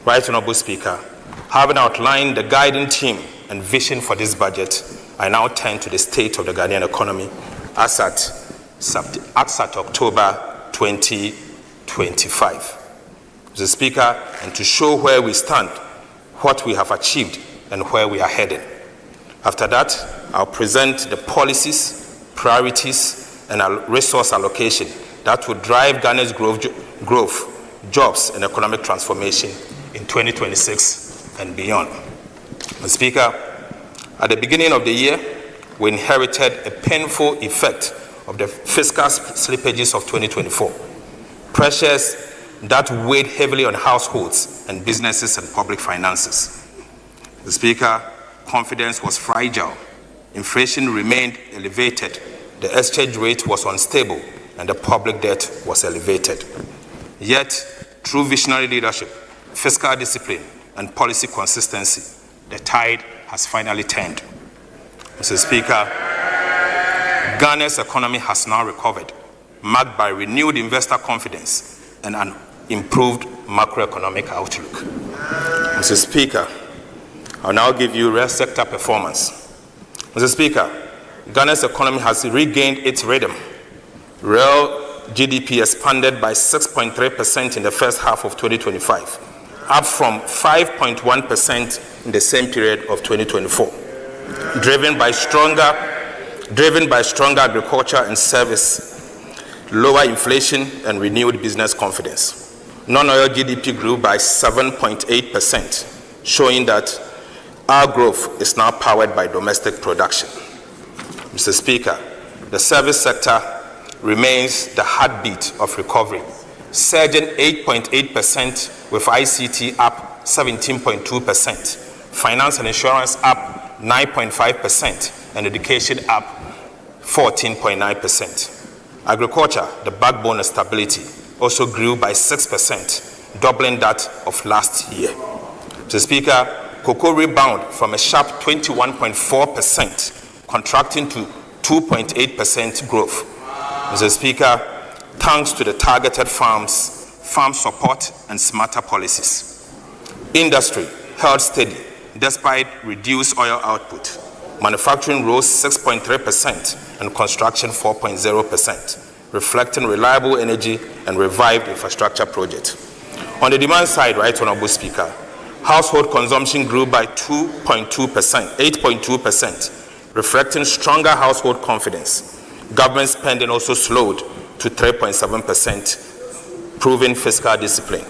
Right Honorable Speaker, having outlined the guiding theme and vision for this budget, I now turn to the state of the Ghanaian economy as at October 2025. Mr. Speaker, and to show where we stand, what we have achieved, and where we are headed. After that, I'll present the policies, priorities, and resource allocation that will drive Ghana's growth, jobs, and economic transformation in 2026 and beyond. Mr. Speaker, at the beginning of the year, we inherited a painful effect of the fiscal slippages of 2024, pressures that weighed heavily on households and businesses and public finances. Mr. Speaker, confidence was fragile, inflation remained elevated, the exchange rate was unstable, and the public debt was elevated. Yet, through visionary leadership, fiscal discipline, and policy consistency, the tide has finally turned. Mr. Speaker, Ghana's economy has now recovered, marked by renewed investor confidence and an improved macroeconomic outlook. Mr. Speaker, I'll now give you real sector performance. Mr. Speaker, Ghana's economy has regained its rhythm. Real GDP expanded by 6.3% in the first half of 2025, up from 5.1% in the same period of 2024, driven by stronger agriculture and service, lower inflation, and renewed business confidence. Non-oil GDP grew by 7.8%, showing that our growth is now powered by domestic production. Mr. Speaker, the service sector remains the heartbeat of recovery, surging 8.8% with ICT up 17.2%, finance and insurance up 9.5%, and education up 14.9%. Agriculture, the backbone of stability, also grew by 6%, doubling that of last year. Mr. Speaker, cocoa rebound from a sharp 21.4%, contracting to 2.8% growth. Mr. Speaker, thanks to the targeted farm support and smarter policies. Industry held steady despite reduced oil output. Manufacturing rose 6.3% and construction 4.0%, reflecting reliable energy and revived infrastructure projects. On the demand side, Right Honorable Speaker, household consumption grew by 8.2%, reflecting stronger household confidence. Government spending also slowed to 3.7%, proving fiscal discipline.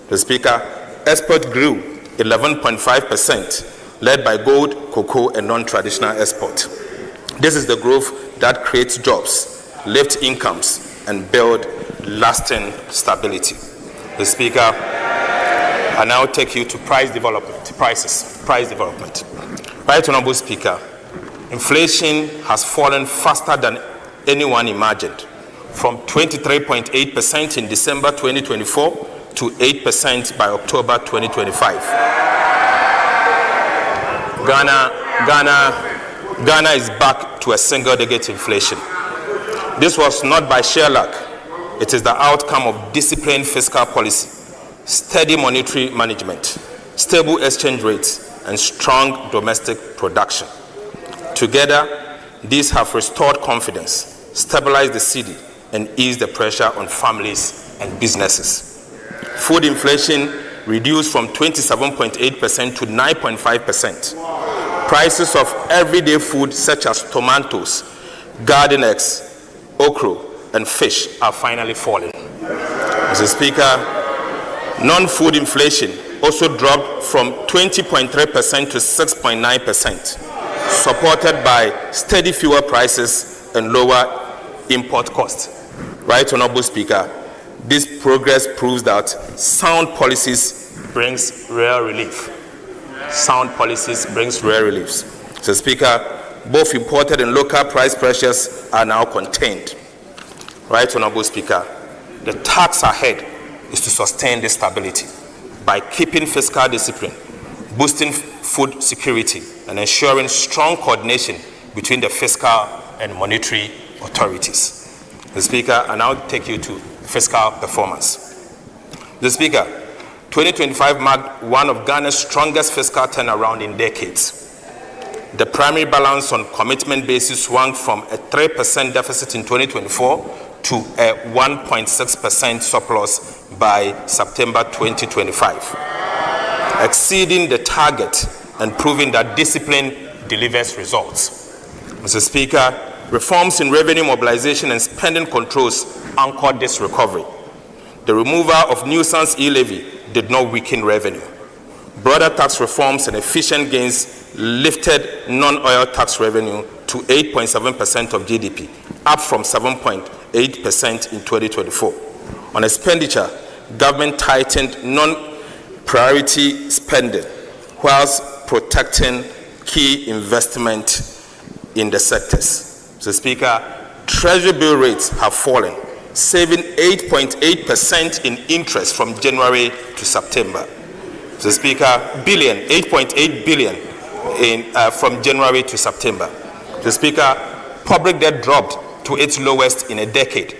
The Speaker, export grew 11.5%, led by gold, cocoa, and non-traditional export. This is the growth that creates jobs, lifts incomes, and builds lasting stability. The Speaker, I now take you to price development. Right Honorable Speaker, inflation has fallen faster than anyone imagined, from 23.8% in December 2024 to 8% by October 2025. Ghana is back to a single-digit inflation. This was not by sheer luck. It is the outcome of disciplined fiscal policy, steady monetary management, stable exchange rates, and strong domestic production. Together, these have restored confidence, stabilized the cedi, and eased the pressure on families and businesses. Food inflation reduced from 27.8% to 9.5%. Prices of everyday food such as tomatoes, garden eggs, okra, and fish are finally falling. Mr. Speaker, non-food inflation also dropped from 20.3% to 6.9%, supported by steady fuel prices and lower import costs. Right Honorable Speaker, this progress proves that sound policies brings real relief. Sound policies brings real relief. Mr. Speaker, both imported and local price pressures are now contained. Right Honorable Speaker, the task ahead is to sustain this stability by keeping fiscal discipline, boosting food security, and ensuring strong coordination between the fiscal and monetary authorities. Mr. Speaker, I now take you to fiscal performance. Mr. Speaker, 2025 marked one of Ghana's strongest fiscal turnaround in decades. The primary balance on commitment basis swung from a 3% deficit in 2024 to a 1.6% surplus by September 2025, exceeding the target and proving that discipline delivers results. Mr. Speaker, reforms in revenue mobilization and spending controls anchored this recovery. The removal of nuisance e-levy did not weaken revenue. Broader tax reforms and efficient gains lifted non-oil tax revenue to 8.7% of GDP, up from 7.8% in 2024. On expenditure, government tightened non-priority spending whilst protecting key investment in the sectors. Mr. Speaker, Treasury bill rates have fallen, saving 8.8% in interest from January to September. Mr. Speaker, 8.8 billion from January to September. Mr. Speaker, public debt dropped to its lowest in a decade,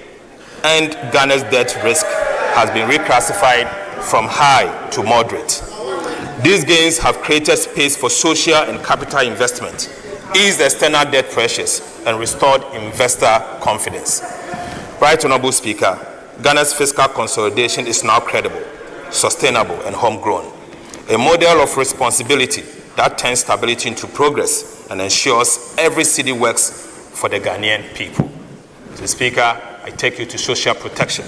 and Ghana's debt risk has been reclassified from high to moderate. These gains have created space for social and capital investment, eased external debt pressures, and restored investor confidence. Right Honorable Speaker, Ghana's fiscal consolidation is now credible, sustainable, and homegrown, a model of responsibility that turns stability into progress and ensures every city works for the Ghanaian people. Mr. Speaker, I take you to social protection.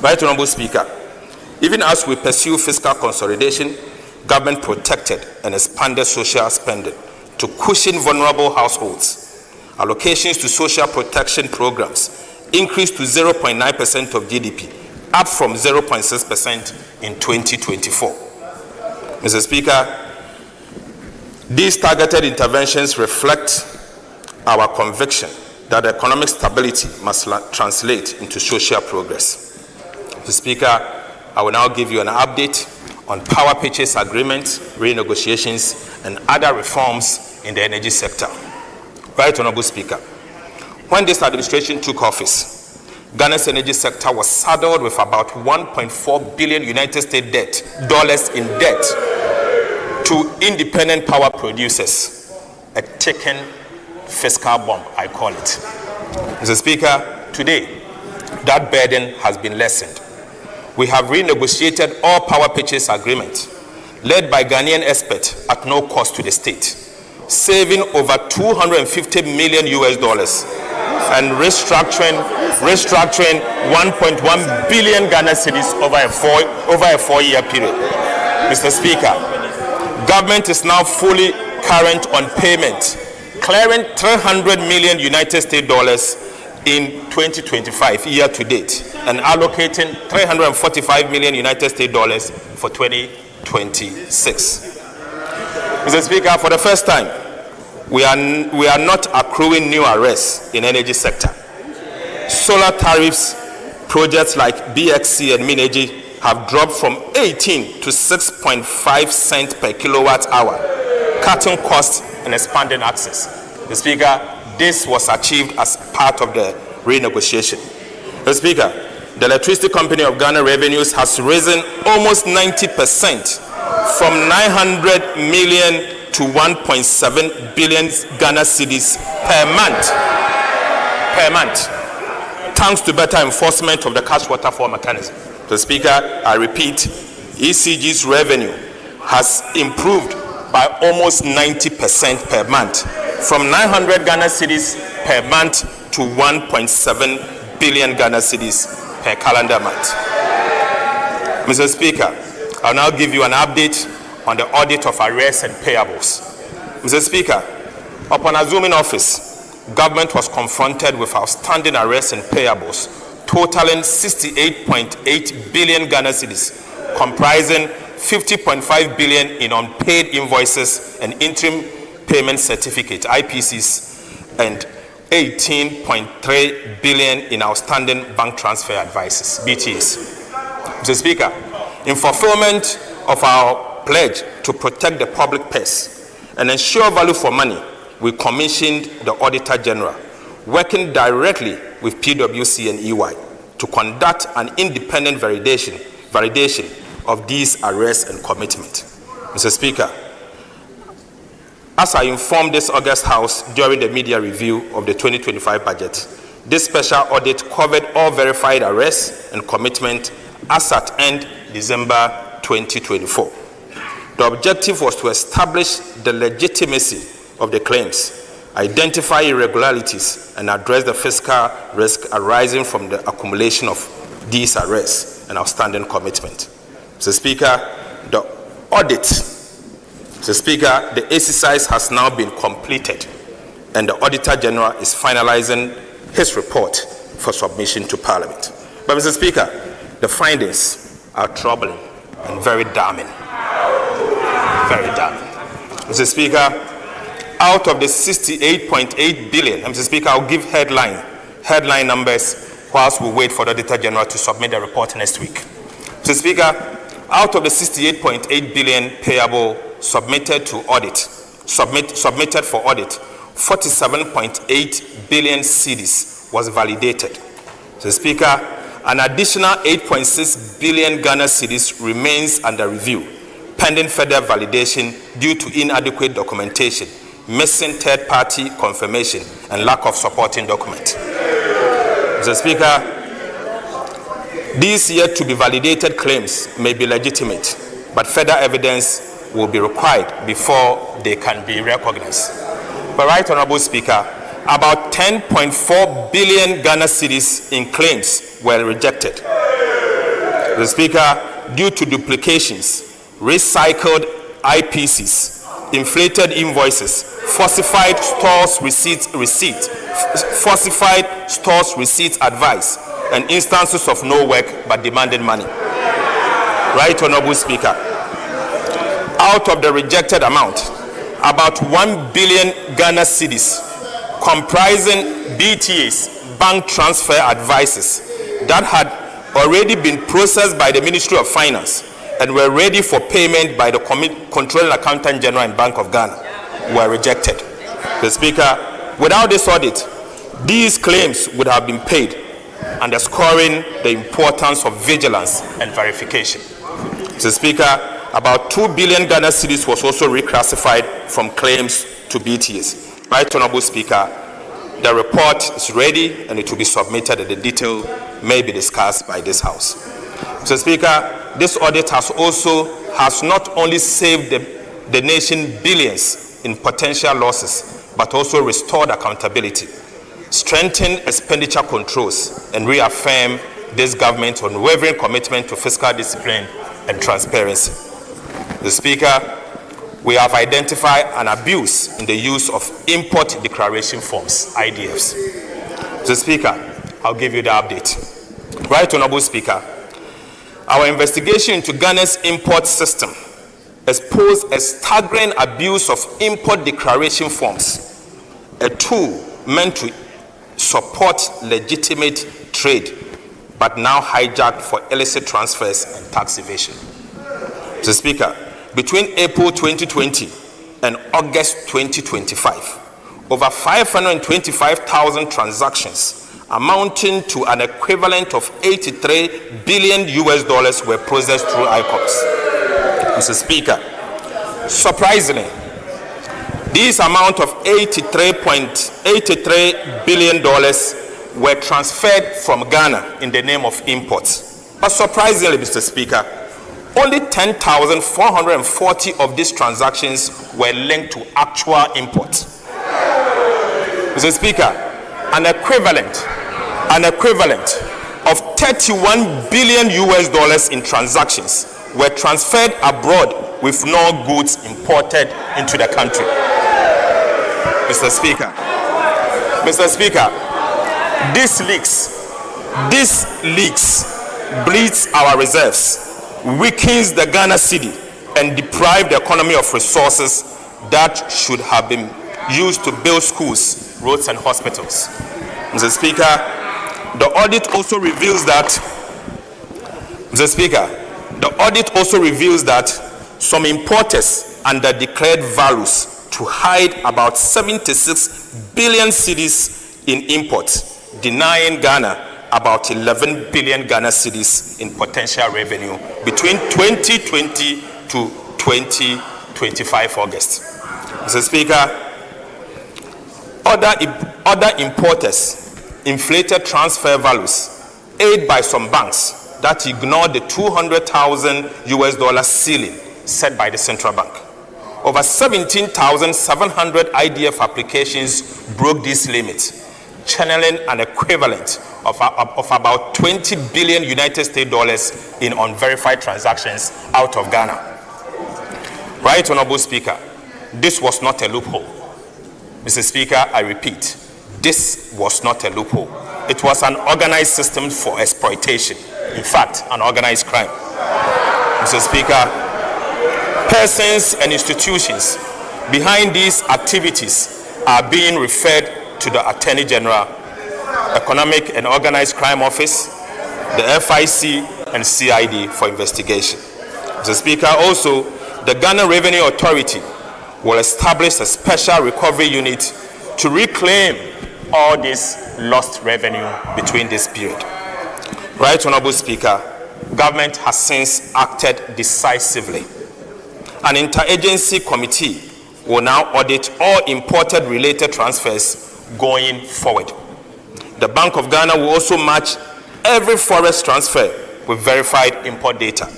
Right Honorable Speaker, even as we pursue fiscal consolidation, government protected and expanded social spending to cushion vulnerable households. Allocations to social protection programs increased to 0.9% of GDP, up from 0.6% in 2024. Mr. Speaker, these targeted interventions reflect our conviction that economic stability must translate into social progress. Mr. Speaker, I will now give you an update on power purchase agreements, renegotiations, and other reforms in the energy sector. Right Honorable Speaker, when this administration took office, Ghana's energy sector was saddled with about $1.4 billion United States dollars in debt to independent power producers, a ticking fiscal bomb, I call it. Mr. Speaker, today, that burden has been lessened. We have renegotiated all power purchase agreements led by Ghanaian experts at no cost to the state, saving over $250 million and restructuring 1.1 billion Ghana cedis over a four-year period. Mr. Speaker, government is now fully current on payment, clearing $300 million United States dollars in 2025 year to date and allocating $345 million United States dollars for 2026. Mr. Speaker, for the first time, we are not accruing new arrests in energy sector. Solar tariffs, projects like BXC and Mineji have dropped from 18 to 6.5 cents per kilowatt hour, cutting costs and expanding access. Mr. Speaker, this was achieved as part of the renegotiation. Mr. Speaker, the Electricity Company of Ghana revenues has risen almost 90% from 900 million to 1.7 billion Ghana cedis per month, thanks to better enforcement of the cash waterfall mechanism. Mr. Speaker, I repeat, ECG's revenue has improved by almost 90% per month, from 900 Ghana cedis per month to 1.7 billion Ghana cedis per calendar month. Mr. Speaker, I'll now give you an update on the audit of arrears and payables. Mr. Speaker, upon assuming office, government was confronted with outstanding arrears and payables totaling 68.8 billion Ghana cedis, comprising 50.5 billion in unpaid invoices and interim payment certificate (IPCs) and 18.3 billion in outstanding bank transfer advices (BTs). Mr. Speaker, in fulfillment of our pledge to protect the public purse and ensure value for money, we commissioned the Auditor General, working directly with PwC and EY, to conduct an independent validation of these arrests and commitment. Mr. Speaker, as I informed this August House during the media review of the 2025 budget, this special audit covered all verified arrests and commitment as at end December 2024. The objective was to establish the legitimacy of the claims, identify irregularities, and address the fiscal risk arising from the accumulation of these arrests and outstanding commitment. Mr. Speaker, the exercise has now been completed, and the Auditor General is finalizing his report for submission to Parliament. But, Mr. Speaker, the findings are troubling and very damning. Very damning. Mr. Speaker, out of the 68.8 billion, Mr. Speaker, I'll give headline numbers whilst we wait for the Auditor General to submit the report next week. Mr. Speaker, out of the 68.8 billion payable submitted for audit, 47.8 billion cedis was validated. Mr. Speaker, an additional 8.6 billion Ghana cedis remains under review, pending further validation due to inadequate documentation, missing third-party confirmation, and lack of supporting document. Mr. Speaker, these yet to be validated claims may be legitimate, but further evidence will be required before they can be recognized. But, Right Honorable Speaker, about 10.4 billion Ghana cedis in claims were rejected. The Speaker, due to duplications, recycled IPCs, inflated invoices, falsified stores receipt, falsified stores receipts advice, and instances of no work but demanded money. Right Honorable Speaker, out of the rejected amount, about 1 billion Ghana cedis, comprising BTAs, bank transfer advices, that had already been processed by the Ministry of Finance and were ready for payment by the Controlling Accountant General and Bank of Ghana, were rejected. The Speaker, without this audit, these claims would have been paid, underscoring the importance of vigilance and verification. Mr. Speaker, about 2 billion Ghana cedis was also reclassified from claims to BTAs. Right Honorable Speaker, the report is ready and it will be submitted, and the detail may be discussed by this House. Mr. Speaker, this audit has not only saved the nation billions in potential losses, but also restored accountability, strengthened expenditure controls, and reaffirmed this government's unwavering commitment to fiscal discipline and transparency. The Speaker, we have identified an abuse in the use of import declaration forms, IDFs. The Speaker, I'll give you the update. Right Honorable Speaker, our investigation into Ghana's import system exposed a staggering abuse of import declaration forms, a tool meant to support legitimate trade, but now hijacked for illicit transfers and tax evasion. Mr. Speaker, between April 2020 and August 2025, over 525,000 transactions amounting to an equivalent of $83 billion were processed through ICOPS. Mr. Speaker, surprisingly, this amount of $83 billion were transferred from Ghana in the name of imports. But surprisingly, Mr. Speaker, only 10,440 of these transactions were linked to actual imports. Mr. Speaker, an equivalent of $31 billion in transactions were transferred abroad with no goods imported into the country. Mr. Speaker, this leaks bleeds our reserves, weakens the Ghana cedi, and deprive the economy of resources that should have been used to build schools, roads, and hospitals. Mr. Speaker, the audit also reveals that some importers under-declared values to hide about 76 billion cedis in imports, denying Ghana about 11 billion Ghana cedis in potential revenue between 2020 to 2025 August. Mr. Speaker, other importers inflated transfer values aided by some banks that ignored the $200,000 ceiling set by the central bank. Over 17,700 IDF applications broke this limit, channeling an equivalent of about 20 billion United States dollars in unverified transactions out of Ghana. Right, Honorable Speaker, this was not a loophole. Mr. Speaker, I repeat, this was not a loophole. It was an organized system for exploitation. In fact, an organized crime. Mr. Speaker, persons and institutions behind these activities are being referred to the Attorney General, Economic and Organized Crime Office, the FIC, and CID for investigation. Mr. Speaker, also, the Ghana Revenue Authority will establish a special recovery unit to reclaim all this lost revenue between this period. Right, Honorable Speaker, government has since acted decisively. An interagency committee will now audit all imported related transfers going forward. The Bank of Ghana will also match every forex transfer with verified import data.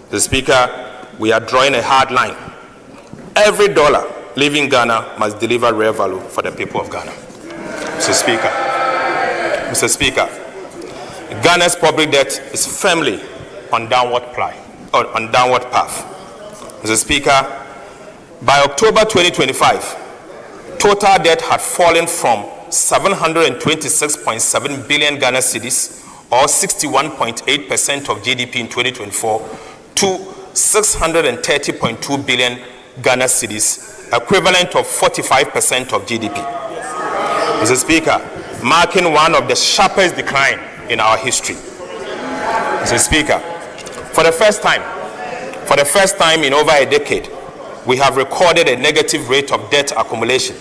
The Speaker, we are drawing a hard line. Every dollar leaving Ghana must deliver real value for the people of Ghana. Mr. Speaker, Ghana's public debt is firmly on downward path. Mr. Speaker, by October 2025, total debt had fallen from 726.7 billion Ghana cedis, or 61.8% of GDP in 2024, to 630.2 billion Ghana cedis, equivalent of 45% of GDP. Mr. Speaker, marking one of the sharpest decline in our history. Mr. Speaker, for the first time in over a decade, we have recorded a negative rate of debt accumulation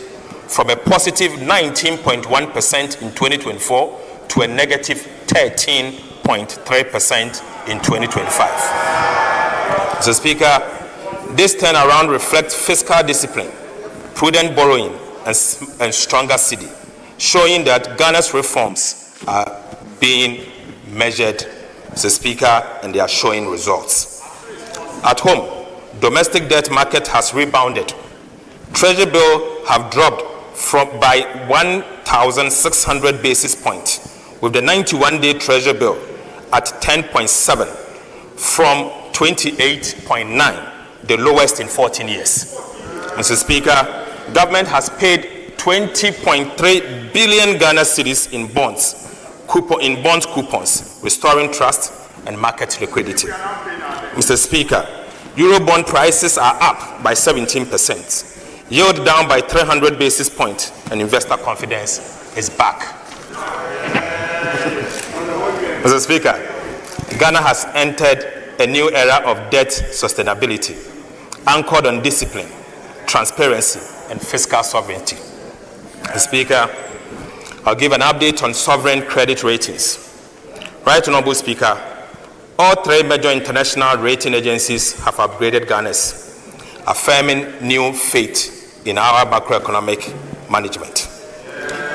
from a positive 19.1% in 2024 to a negative 13.3% in 2025. Mr. Speaker, this turnaround reflects fiscal discipline, prudent borrowing, and stronger cedi, showing that Ghana's reforms are being measured, Mr. Speaker, and they are showing results. At home, domestic debt market has rebounded. Treasury bill have dropped by 1,600 basis points, with the 91-day Treasury bill at 10.7 from 28.9, the lowest in 14 years. Mr. Speaker, government has paid 20.3 billion Ghana cedis in bond coupons, restoring trust and market liquidity. Mr. Speaker, Eurobond prices are up by 17%, yield down by 300 basis points, and investor confidence is back. Mr. Speaker, Ghana has entered a new era of debt sustainability, anchored on discipline, transparency, and fiscal sovereignty. Mr. Speaker, I'll give an update on sovereign credit ratings. Right, Honorable Speaker, all three major international rating agencies have upgraded Ghana's, affirming new faith in our macroeconomic management.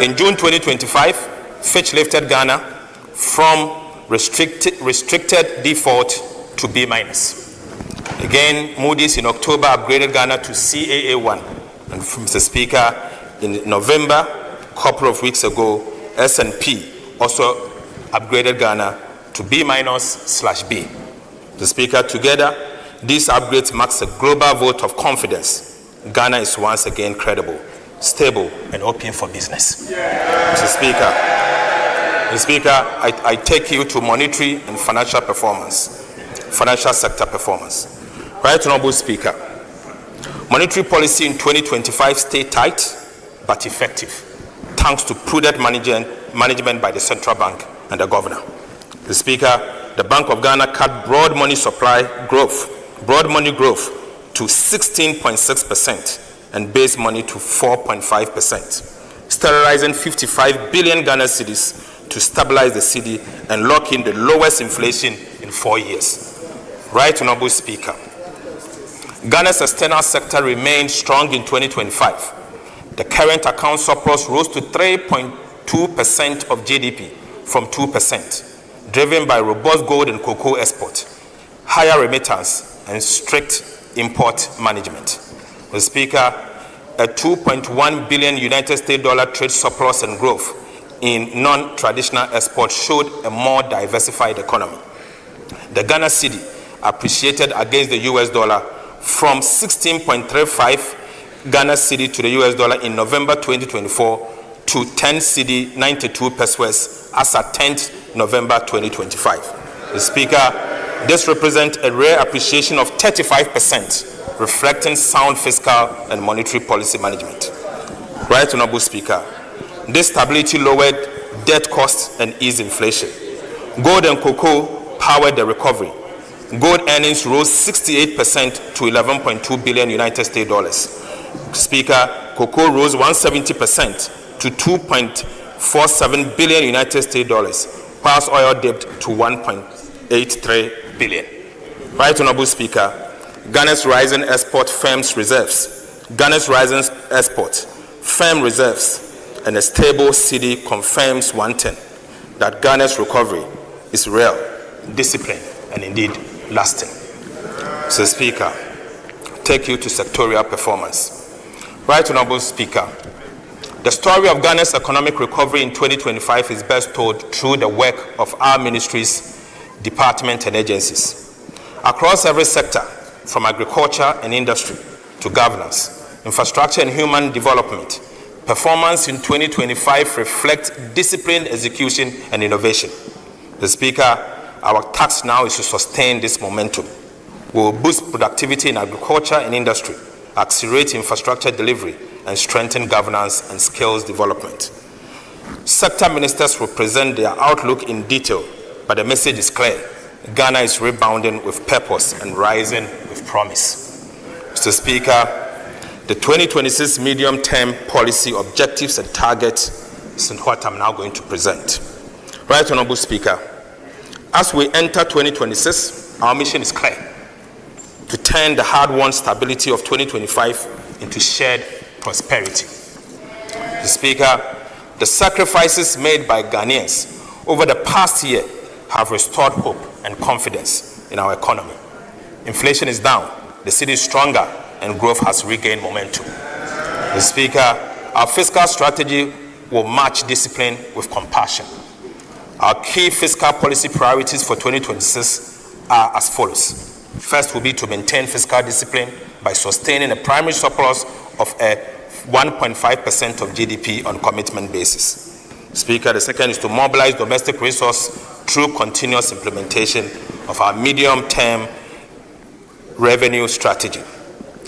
In June 2025, Fitch lifted Ghana from restricted default to B-. Again, Moody's in October upgraded Ghana to CAA1. And Mr. Speaker, in November, a couple of weeks ago, S&P also upgraded Ghana to B-/B. The Speaker, together, these upgrades marks a global vote of confidence. Ghana is once again credible, stable, and open for business. Mr. Speaker, I take you to monetary and financial sector performance. Right, Honorable Speaker, monetary policy in 2025 stayed tight but effective, thanks to prudent management by the central bank and the governor. The Speaker, the Bank of Ghana cut broad money growth to 16.6% and base money to 4.5%, sterilizing 55 billion Ghana cedis to stabilize the cedi and lock in the lowest inflation in 4 years. Right Honorable Speaker, Ghana's external sector remained strong in 2025. The current account surplus rose to 3.2% of GDP from 2%, driven by robust gold and cocoa export, higher remittance, and strict import management. Mr. Speaker, a $2.1 billion United States dollar trade surplus and growth in non-traditional exports showed a more diversified economy. The Ghana cedi appreciated against the US dollar from 16.35 Ghana cedi to the US dollar in November 2024 to 10 cedi 92 pesos as at 10th November 2025. Mr. Speaker, this represents a rare appreciation of 35%, reflecting sound fiscal and monetary policy management. Right Honorable Speaker, this stability lowered debt costs and eased inflation. Gold and cocoa powered the recovery. Gold earnings rose 68% to 11.2 billion United States dollars. Speaker, cocoa rose 170% to 2.47 billion United States dollars, whilst oil dipped to 1.83 billion. Right Honorable Speaker, Ghana's rising export firms reserves, and a stable cedi confirms one thing, that Ghana's recovery is real, disciplined, and indeed lasting. Mr. Speaker, take you to sectorial performance. Right Honorable Speaker, the story of Ghana's economic recovery in 2025 is best told through the work of our ministries, departments, and agencies. Across every sector, from agriculture and industry to governance, infrastructure and human development, performance in 2025 reflects disciplined execution and innovation. The Speaker, our task now is to sustain this momentum. We will boost productivity in agriculture and industry, accelerate infrastructure delivery, and strengthen governance and skills development. Sector ministers will present their outlook in detail, but the message is clear. Ghana is rebounding with purpose and rising with promise. Mr. Speaker, the 2026 medium-term policy objectives and targets is what I'm now going to present. Right Honorable Speaker, as we enter 2026, our mission is clear: to turn the hard-won stability of 2025 into shared prosperity. Mr. Speaker, the sacrifices made by Ghanaians over the past year have restored hope and confidence in our economy. Inflation is down, the cedi is stronger, and growth has regained momentum. Mr. Speaker, our fiscal strategy will match discipline with compassion. Our key fiscal policy priorities for 2026 are as follows. First will be to maintain fiscal discipline by sustaining a primary surplus of 1.5% of GDP on commitment basis. Speaker, the second is to mobilize domestic resources through continuous implementation of our medium-term revenue strategy.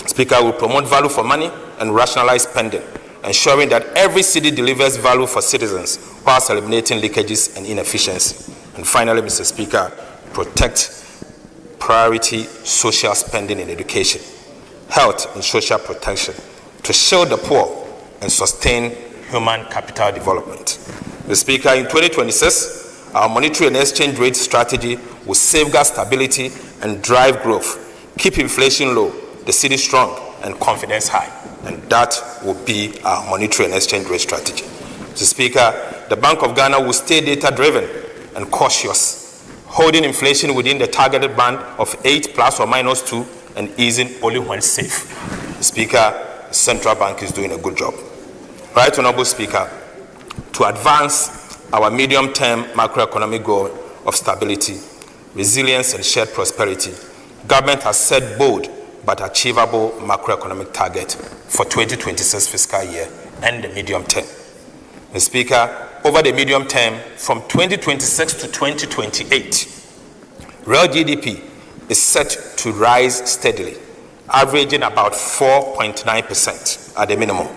Speaker, will promote value for money and rationalize spending, ensuring that every cedi delivers value for citizens whilst eliminating leakages and inefficiency. And finally, Mr. Speaker, protect priority social spending in education, health, and social protection to shield the poor and sustain human capital development. Mr. Speaker, in 2026, our monetary and exchange rate strategy will safeguard stability and drive growth, keep inflation low, the cedi strong, and confidence high. And that will be our monetary and exchange rate strategy. Mr. Speaker, the Bank of Ghana will stay data-driven and cautious, holding inflation within the targeted band of 8 ± 2 and easing only when safe. Mr. Speaker, the Central Bank is doing a good job. Right Honorable Speaker, to advance our medium-term macroeconomic goal of stability, resilience, and shared prosperity, government has set bold but achievable macroeconomic target for 2026 fiscal year and the medium term. Mr. Speaker, over the medium term, from 2026 to 2028, real GDP is set to rise steadily, averaging about 4.9% at the minimum.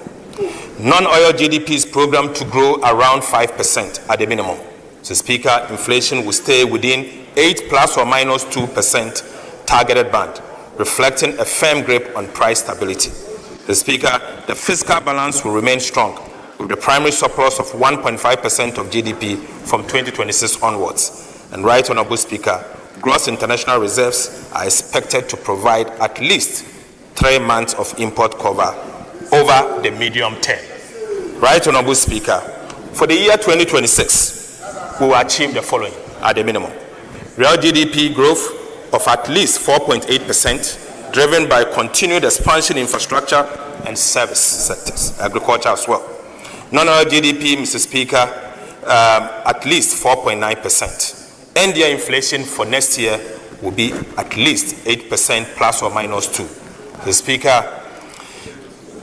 Non-oil GDP is programmed to grow around 5% at the minimum. So, Speaker, inflation will stay within 8 ± 2% targeted band, reflecting a firm grip on price stability. The Speaker, the fiscal balance will remain strong, with the primary surplus of 1.5% of GDP from 2026 onwards. And Right Honourable Speaker, gross international reserves are expected to provide at least 3 months of import cover over the medium term. Right Honourable Speaker, for the year 2026, we will achieve the following at the minimum. Real GDP growth of at least 4.8%, driven by continued expansion in infrastructure and service sectors, agriculture as well. Non-oil GDP, Mr. Speaker, at least 4.9%. End-year inflation for next year will be at least 8% plus or minus 2. Mr. Speaker,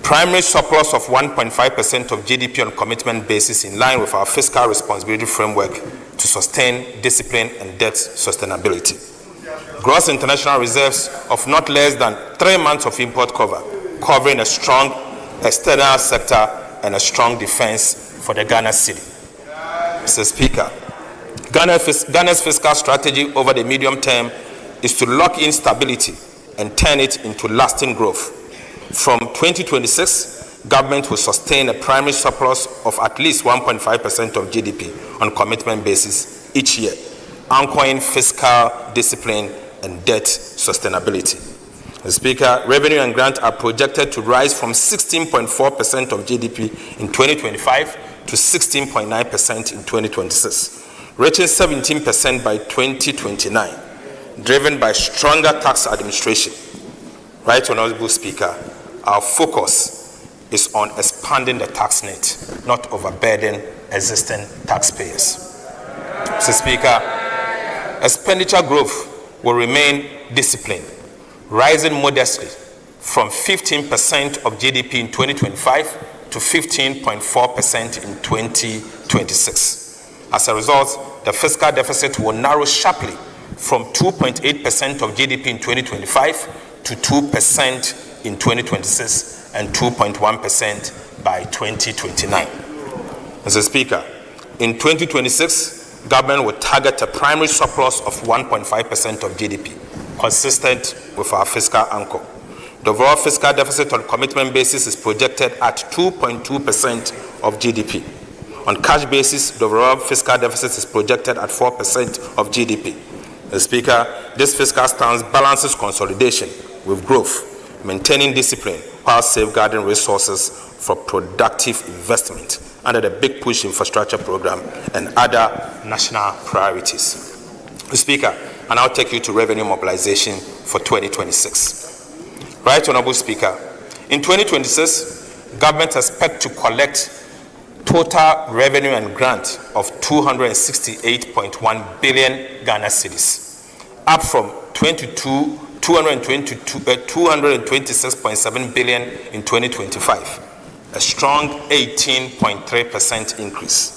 primary surplus of 1.5% of GDP on commitment basis in line with our fiscal responsibility framework to sustain discipline and debt sustainability. Gross international reserves of not less than 3 months of import cover, covering a strong external sector and a strong defense for the Ghana city. Mr. Speaker, Ghana's fiscal strategy over the medium term is to lock in stability and turn it into lasting growth. From 2026, government will sustain a primary surplus of at least 1.5% of GDP on commitment basis each year, anchoring fiscal discipline and debt sustainability. Mr. Speaker, revenue and grant are projected to rise from 16.4% of GDP in 2025 to 16.9% in 2026, reaching 17% by 2029, driven by stronger tax administration. Right Honourable Speaker, our focus is on expanding the tax net, not overburden existing taxpayers. Mr. Speaker, expenditure growth will remain disciplined, rising modestly from 15% of GDP in 2025 to 15.4% in 2026. As a result, the fiscal deficit will narrow sharply from 2.8% of GDP in 2025 to 2% in 2026 and 2.1% by 2029. Mr. Speaker, in 2026, government will target a primary surplus of 1.5% of GDP, consistent with our fiscal anchor. The overall fiscal deficit on commitment basis is projected at 2.2% of GDP. On cash basis, the overall fiscal deficit is projected at 4% of GDP. Mr. Speaker, this fiscal stance balances consolidation with growth, maintaining discipline while safeguarding resources for productive investment under the Big Push infrastructure program and other national priorities. Mr. Speaker, I now take you to revenue mobilization for 2026. Right Honourable Speaker, in 2026, government expects to collect total revenue and grant of 268.1 billion Ghana cedis, up from 226.7 billion in 2025, a strong 18.3% increase.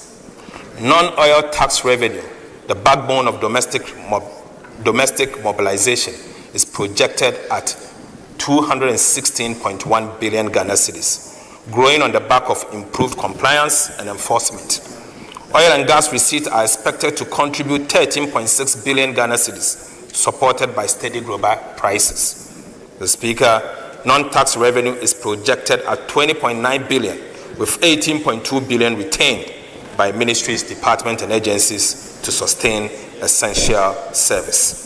Non-oil tax revenue, the backbone of domestic mobilization, is projected at 216.1 billion Ghana cedis, growing on the back of improved compliance and enforcement. Oil and gas receipts are expected to contribute 13.6 billion Ghana cedis, supported by steady global prices. The Speaker, non-tax revenue is projected at 20.9 billion, with 18.2 billion retained by ministries, departments, and agencies to sustain essential service.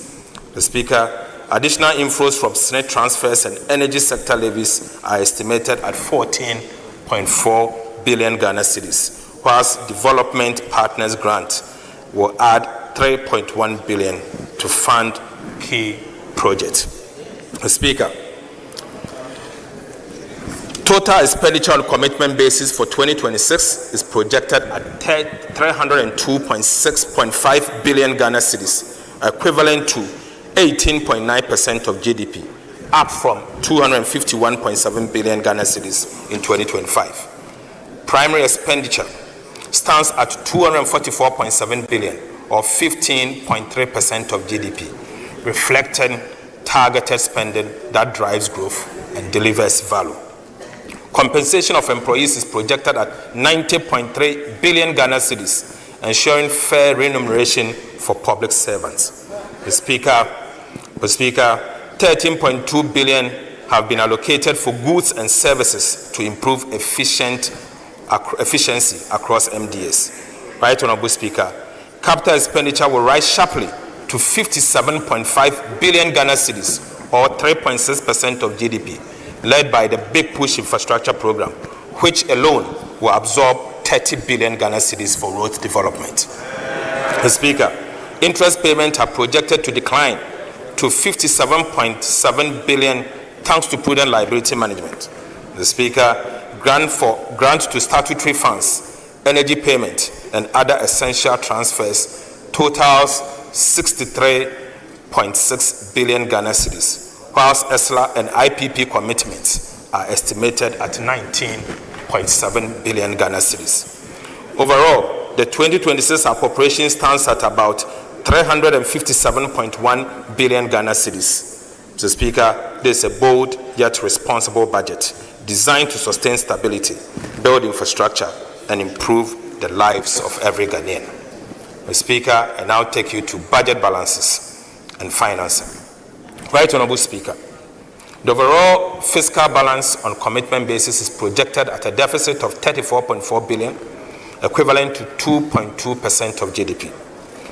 The Speaker, additional inflows from SNET transfers and energy sector levies are estimated at 14.4 billion Ghana cedis, whilst development partners grant will add 3.1 billion to fund key projects. The Speaker, total expenditure on commitment basis for 2026 is projected at 302.6.5 billion Ghana cedis, equivalent to 18.9% of GDP, up from 251.7 billion Ghana cedis in 2025. Primary expenditure stands at 244.7 billion, or 15.3% of GDP, reflecting targeted spending that drives growth and delivers value. Compensation of employees is projected at 90.3 billion Ghana cedis, ensuring fair remuneration for public servants. The Speaker, 13.2 billion have been allocated for goods and services to improve efficient efficiency across MDAs. Right, Honorable Speaker, capital expenditure will rise sharply to 57.5 billion Ghana cedis, or 3.6% of GDP, led by the Big Push Infrastructure Program, which alone will absorb 30 billion Ghana cedis for road development. Mr. Speaker, interest payments are projected to decline to 57.7 billion thanks to prudent liability management. Mr. Speaker, grant to statutory funds, energy payment, and other essential transfers totals 63.6 billion Ghana cedis, whilst ESLA and IPP commitments are estimated at 19.7 billion Ghana cedis. Overall, the 2026 appropriation stands at about 357.1 billion Ghana cedis. Mr. Speaker, this is a bold yet responsible budget designed to sustain stability, build infrastructure, and improve the lives of every Ghanaian. Mr. Speaker, I now take you to budget balances and financing. Right, Honorable Speaker, the overall fiscal balance on commitment basis is projected at a deficit of 34.4 billion, equivalent to 2.2% of GDP.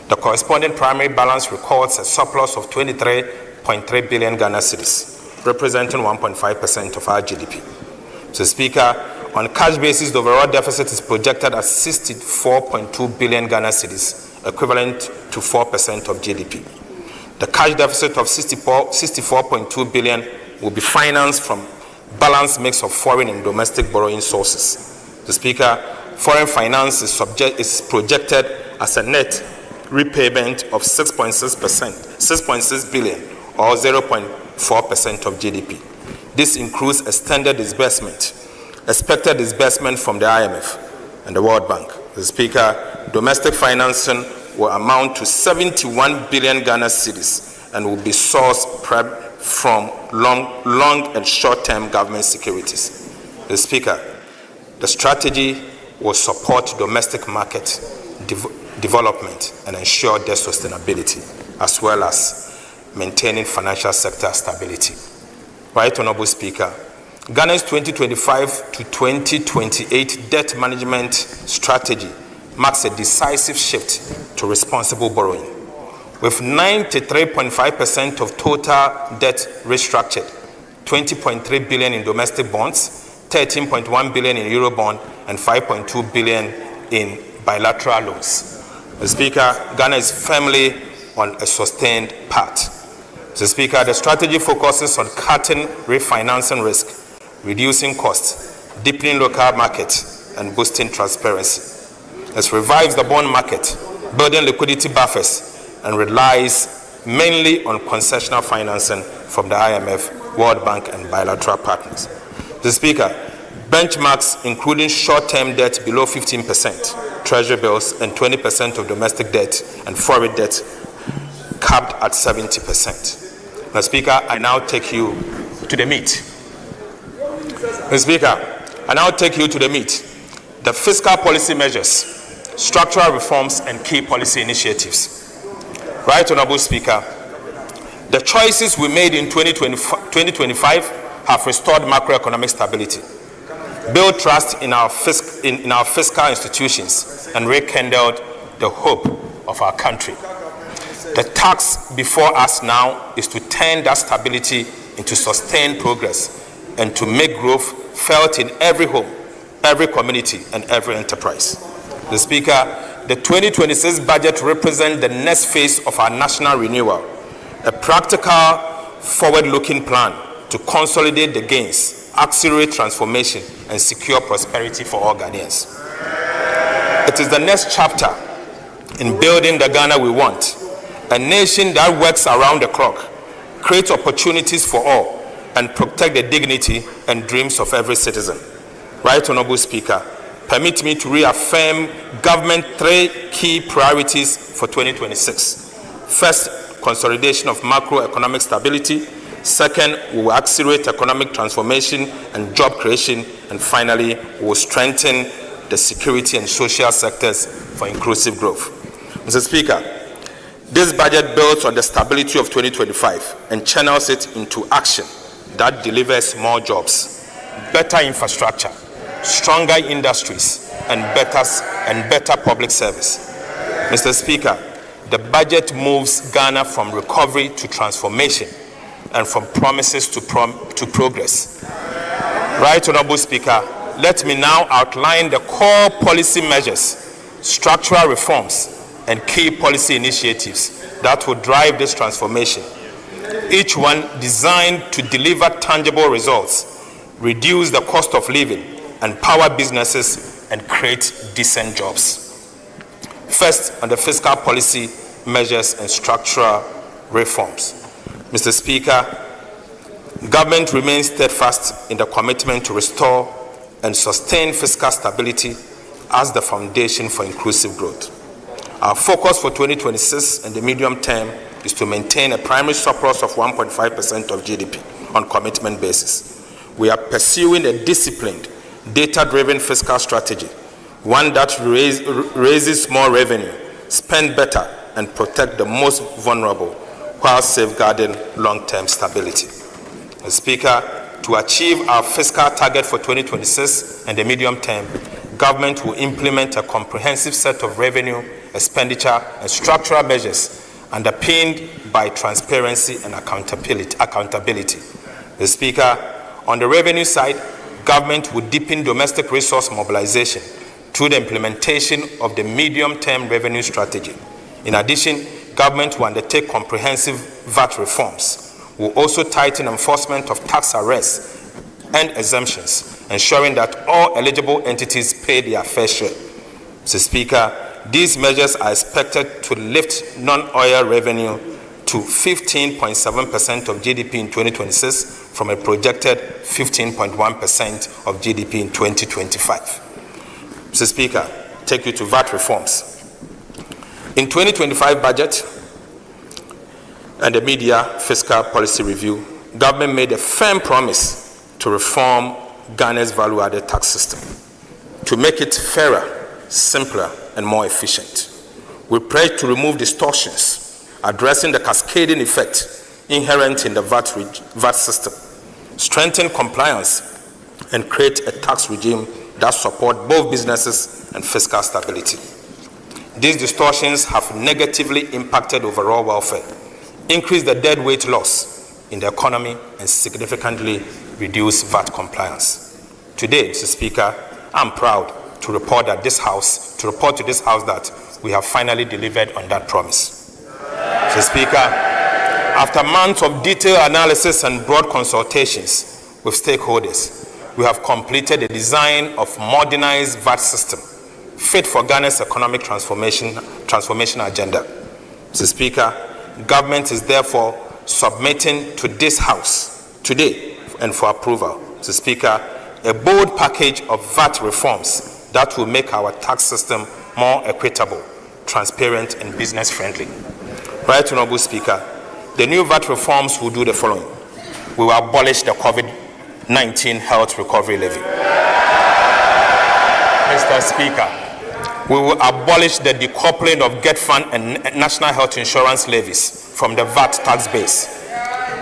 The corresponding primary balance records a surplus of 23.3 billion Ghana cedis, representing 1.5% of our GDP. Mr. Speaker, on cash basis, the overall deficit is projected at 64.2 billion Ghana cedis, equivalent to 4% of GDP. The cash deficit of 64.2 billion will be financed from balanced mix of foreign and domestic borrowing sources. Mr. Speaker, foreign finance is projected as a net repayment of 6.6 billion, or 0.4% of GDP. This includes expected disbursement from the IMF and the World Bank. Mr. Speaker, domestic financing will amount to 71 billion Ghana cedis and will be sourced from long and short-term government securities. Mr. Speaker, the strategy will support domestic market development and ensure their sustainability, as well as maintaining financial sector stability. Right, Honorable Speaker, Ghana's 2025 to 2028 debt management strategy marks a decisive shift to responsible borrowing. With 93.5% of total debt restructured, 20.3 billion in domestic bonds, 13.1 billion in Eurobond, and 5.2 billion in bilateral loans. Mr. Speaker, Ghana is firmly on a sustained path. Mr. Speaker, the strategy focuses on cutting refinancing risk, reducing costs, deepening local markets, and boosting transparency. It revives the bond market, building liquidity buffers, and relies mainly on concessional financing from the IMF, World Bank, and bilateral partners. Mr. Speaker, benchmarks including short-term debt below 15%, treasury bills, and 20% of domestic debt and foreign debt capped at 70%. Mr. Speaker, I now take you to the meat. Mr. Speaker, I now take you to the meat. The fiscal policy measures, structural reforms, and key policy initiatives. Right, Honorable Speaker, the choices we made in 2025 have restored macroeconomic stability, built trust in our fiscal institutions, and rekindled the hope of our country. The task before us now is to turn that stability into sustained progress and to make growth felt in every home, every community, and every enterprise. Mr. Speaker, the 2026 budget represents the next phase of our national renewal, a practical, forward-looking plan to consolidate the gains, accelerate transformation, and secure prosperity for all Ghanaians. It is the next chapter in building the Ghana we want, a nation that works around the clock, creates opportunities for all, and protect the dignity and dreams of every citizen. Right, Honorable Speaker, permit me to reaffirm government 3 key priorities for 2026. First, consolidation of macroeconomic stability. Second, we will accelerate economic transformation and job creation. And finally, we will strengthen the security and social sectors for inclusive growth. Mr. Speaker, this budget builds on the stability of 2025 and channels it into action that delivers more jobs, better infrastructure, stronger industries, and better public service. Mr. Speaker, the budget moves Ghana from recovery to transformation and from promises to progress. Right Honorable Speaker, let me now outline the core policy measures, structural reforms, and key policy initiatives that will drive this transformation, each one designed to deliver tangible results, reduce the cost of living, empower businesses, and create decent jobs. First, on the fiscal policy measures and structural reforms. Mr. Speaker, government remains steadfast in the commitment to restore and sustain fiscal stability as the foundation for inclusive growth. Our focus for 2026 and the medium term is to maintain a primary surplus of 1.5% of GDP on commitment basis. We are pursuing a disciplined, data-driven fiscal strategy, one that raises more revenue, spend better, and protect the most vulnerable while safeguarding long-term stability. Mr. Speaker, to achieve our fiscal target for 2026 and the medium term, government will implement a comprehensive set of revenue, expenditure, and structural measures underpinned by transparency and accountability. Mr. Speaker, on the revenue side, government will deepen domestic resource mobilization through the implementation of the medium-term revenue strategy. In addition, government will undertake comprehensive VAT reforms. Will also tighten enforcement of tax arrests and exemptions, ensuring that all eligible entities pay their fair share. Mr. Speaker, these measures are expected to lift non-oil revenue to 15.7% of GDP in 2026 from a projected 15.1% of GDP in 2025. Mr. Speaker, take you to VAT reforms. In 2025 budget and the media fiscal policy review, government made a firm promise to reform Ghana's value-added tax system to make it fairer, simpler, and more efficient. We pledge to remove distortions, addressing the cascading effect inherent in the VAT system, strengthen compliance, and create a tax regime that supports both businesses and fiscal stability. These distortions have negatively impacted overall welfare, increased the deadweight loss in the economy, and significantly reduced VAT compliance. Today, Mr. Speaker, I'm proud to report to this House that we have finally delivered on that promise. Mr. Speaker, after months of detailed analysis and broad consultations with stakeholders, we have completed the design of modernized VAT system fit for Ghana's economic transformation agenda. Mr. Speaker, government is therefore submitting to this House today and for approval, Mr. Speaker, a bold package of VAT reforms that will make our tax system more equitable, transparent, and business-friendly. Right Honorable Speaker, the new VAT reforms will do the following. We will abolish the COVID-19 health recovery levy. Mr. Speaker, we will abolish the decoupling of GET-Fund and National Health Insurance levies from the VAT tax base.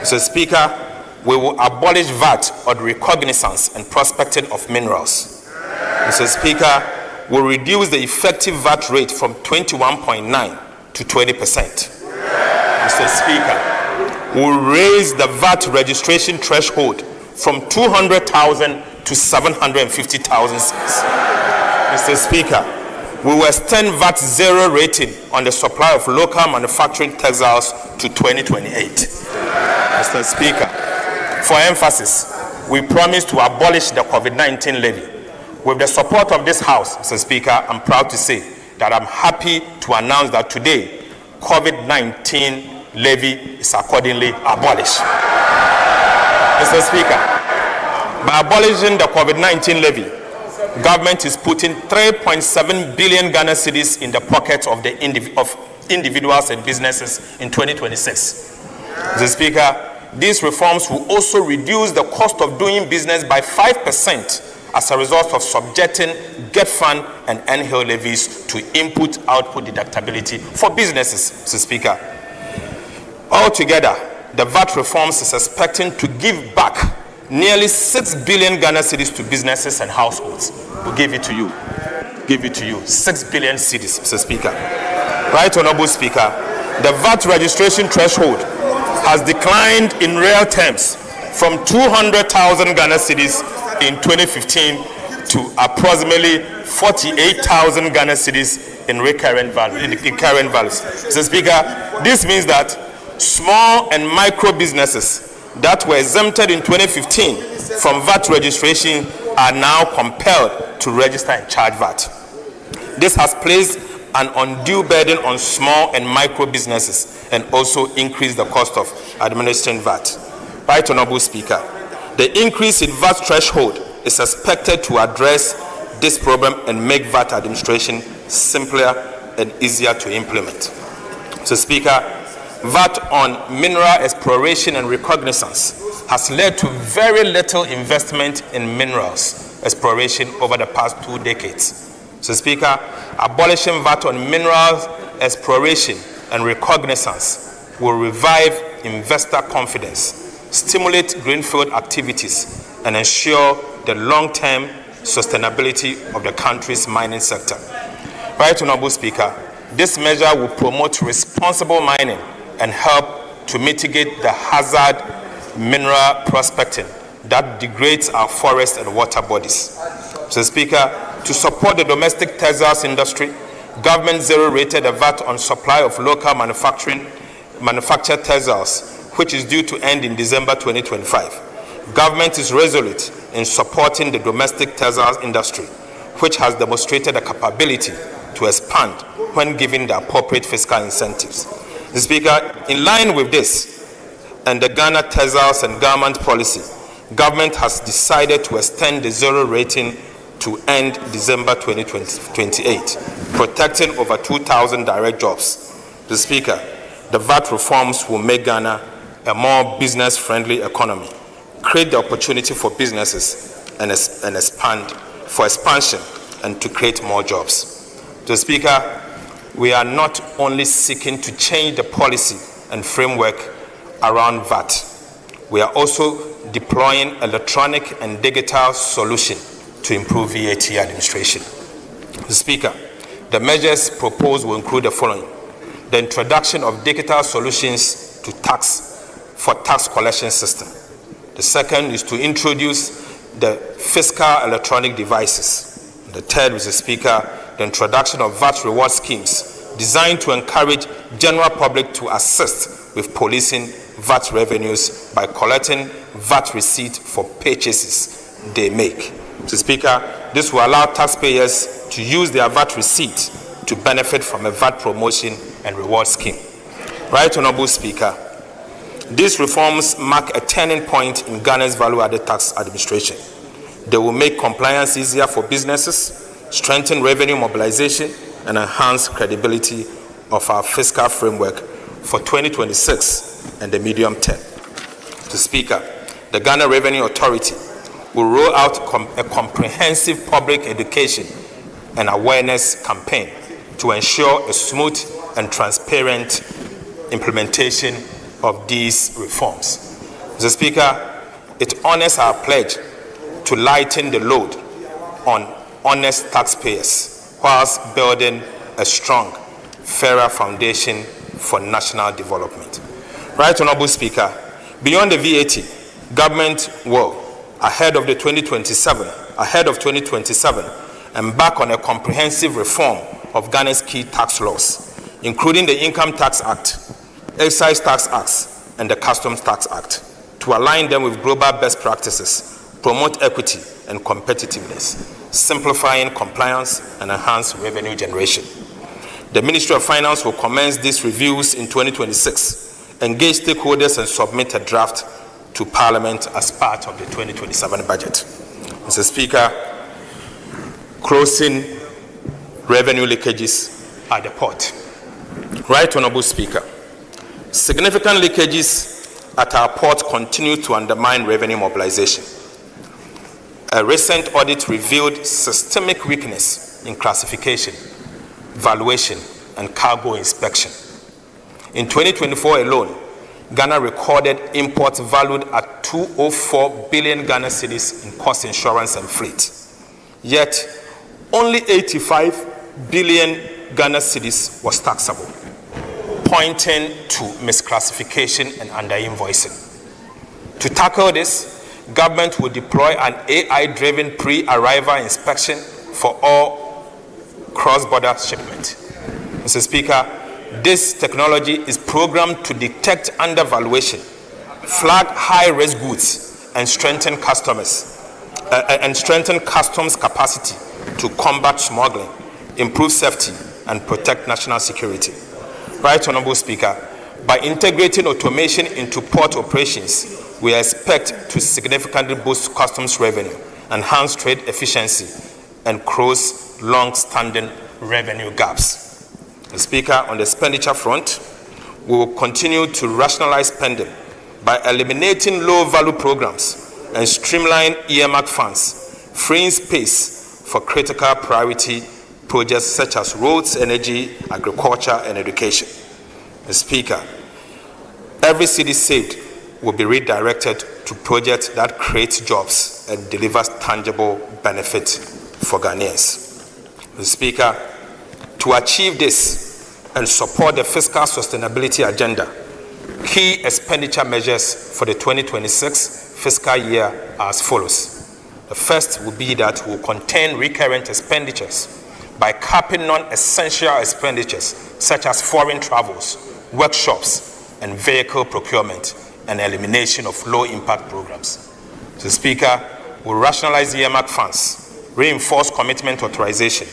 Mr. Speaker, we will abolish VAT on the recognizance and prospecting of minerals. Mr. Speaker, we will reduce the effective VAT rate from 21.9% to 20%. Mr. Speaker, we will raise the VAT registration threshold from 200,000 to 750,000 cedis. Mr. Speaker, we will extend VAT zero rating on the supply of local manufacturing textiles to 2028. Mr. Speaker, for emphasis, we promise to abolish the COVID-19 levy. With the support of this House, Mr. Speaker, I'm proud to say that I'm happy to announce that today, COVID-19 levy is accordingly abolished. Mr. Speaker, by abolishing the COVID-19 levy, government is putting 3.7 billion Ghana cedis in the pockets of individuals and businesses in 2026. Mr. Speaker, these reforms will also reduce the cost of doing business by 5% as a result of subjecting GET-Fund and NHIL levies to input-output deductibility for businesses, Mr. Speaker. Altogether, the VAT reforms is expecting to give back nearly 6 billion Ghana cedis to businesses and households. We'll give it to you. Give it to you. 6 billion cedis, Mr. Speaker. Right Honorable Speaker, the VAT registration threshold has declined in real terms from 200,000 Ghana cedis in 2015 to approximately 48,000 Ghana cedis in current values. Mr. Speaker, this means that small and micro businesses that were exempted in 2015 from VAT registration are now compelled to register and charge VAT. This has placed an undue burden on small and micro businesses and also increased the cost of administering VAT. Right Honorable Speaker, the increase in VAT threshold is expected to address this problem and make VAT administration simpler and easier to implement. So, Speaker, VAT on mineral exploration and reconnaissance has led to very little investment in minerals exploration over the past 2 decades. So, Speaker, abolishing VAT on minerals exploration and reconnaissance will revive investor confidence, stimulate greenfield activities, and ensure the long-term sustainability of the country's mining sector. Right Honorable Speaker, this measure will promote responsible mining and help to mitigate the hazard mineral prospecting that degrades our forests and water bodies. So, Speaker, to support the domestic textiles industry, government zero-rated a VAT on supply of local manufactured textiles, which is due to end in December 2025. Government is resolute in supporting the domestic textiles industry, which has demonstrated a capability to expand when given the appropriate fiscal incentives. Mr. Speaker, in line with this and the Ghana Textiles and Garment Policy, government has decided to extend the zero rating to end December 2028, protecting over 2,000 direct jobs. Mr. Speaker, the VAT reforms will make Ghana a more business-friendly economy, create the opportunity for businesses and expansion and to create more jobs. Mr. Speaker, we are not only seeking to change the policy and framework around VAT, we are also deploying electronic and digital solutions to improve VAT administration. Mr. Speaker, the measures proposed will include the following: the introduction of digital solutions to tax collection system. The second is to introduce the fiscal electronic devices. The third, Mr. Speaker, the introduction of VAT reward schemes designed to encourage general public to assist with policing VAT revenues by collecting VAT receipt for purchases they make. Mr. Speaker, this will allow taxpayers to use their VAT receipt to benefit from a VAT promotion and reward scheme. Right Honorable Speaker, these reforms mark a turning point in Ghana's value-added tax administration. They will make compliance easier for businesses, strengthen revenue mobilization, and enhance credibility of our fiscal framework for 2026 and the medium term. Mr. Speaker, the Ghana Revenue Authority will roll out a comprehensive public education and awareness campaign to ensure a smooth and transparent implementation of these reforms. Mr. Speaker, it honors our pledge to lighten the load on honest taxpayers whilst building a strong, fairer foundation for national development. Right Honorable Speaker, beyond the VAT, government will, ahead of 2027, embark on a comprehensive reform of Ghana's key tax laws, including the Income Tax Act, Excise Tax Acts, and the Customs Tax Act, to align them with global best practices, promote equity and competitiveness, simplifying compliance and enhance revenue generation. The Ministry of Finance will commence these reviews in 2026, engage stakeholders and submit a draft to Parliament as part of the 2027 budget. Mr. Speaker, closing revenue leakages at the port. Right Honorable Speaker, significant leakages at our port continue to undermine revenue mobilization. A recent audit revealed systemic weakness in classification, valuation, and cargo inspection. In 2024 alone, Ghana recorded imports valued at 204 billion Ghana cedis in cost insurance and freight. Yet, only 85 billion Ghana cedis was taxable, pointing to misclassification and under-invoicing. To tackle this, government will deploy an AI-driven pre-arrival inspection for all cross-border shipment. Mr. Speaker, this technology is programmed to detect undervaluation, flag high-risk goods, and strengthen customs capacity to combat smuggling, improve safety, and protect national security. Right Honorable Speaker, by integrating automation into port operations, we expect to significantly boost customs revenue, enhance trade efficiency, and close long-standing revenue gaps. Mr. Speaker, on the expenditure front, we will continue to rationalize spending by eliminating low-value programs and streamline earmark funds, freeing space for critical priority projects such as roads, energy, agriculture, and education. Mr. Speaker, every cedi saved will be redirected to projects that create jobs and delivers tangible benefit for Ghanaians. Mr. Speaker, to achieve this and support the fiscal sustainability agenda, key expenditure measures for the 2026 fiscal year are as follows. The first will be that we will contain recurrent expenditures by capping non-essential expenditures such as foreign travels, workshops, and vehicle procurement, and elimination of low-impact programs. Mr. Speaker, we will rationalize the earmark funds, reinforce commitment authorization,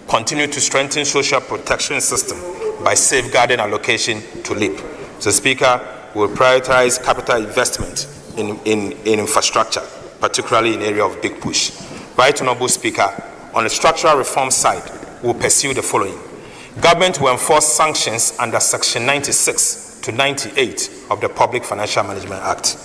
continue to strengthen social protection system by safeguarding allocation to LEAP. Mr. Speaker, we will prioritize capital investment in infrastructure, particularly in the area of Big Push. Right Honorable Speaker, on the structural reform side, we will pursue the following. Government will enforce sanctions under Section 96 to 98 of the Public Financial Management Act.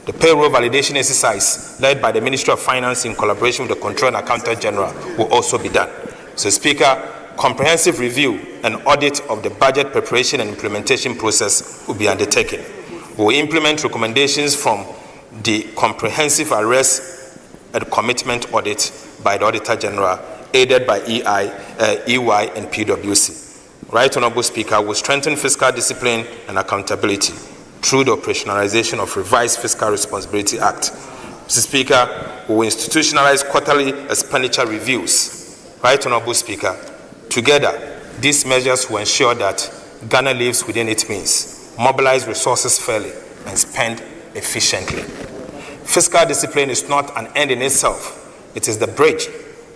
The payroll validation exercise led by the Ministry of Finance in collaboration with the Controller and Accountant General will also be done. So, Speaker, comprehensive review and audit of the budget preparation and implementation process will be undertaken. We will implement recommendations from the comprehensive arrest and commitment audit by the Auditor General, aided by EY and PwC. Right Honorable Speaker, will strengthen fiscal discipline and accountability through the operationalization of Revised Fiscal Responsibility Act. Mr. Speaker, we will institutionalize quarterly expenditure reviews. Right Honorable Speaker, together, these measures will ensure that Ghana lives within its means, mobilize resources fairly, and spend efficiently. Fiscal discipline is not an end in itself. It is the bridge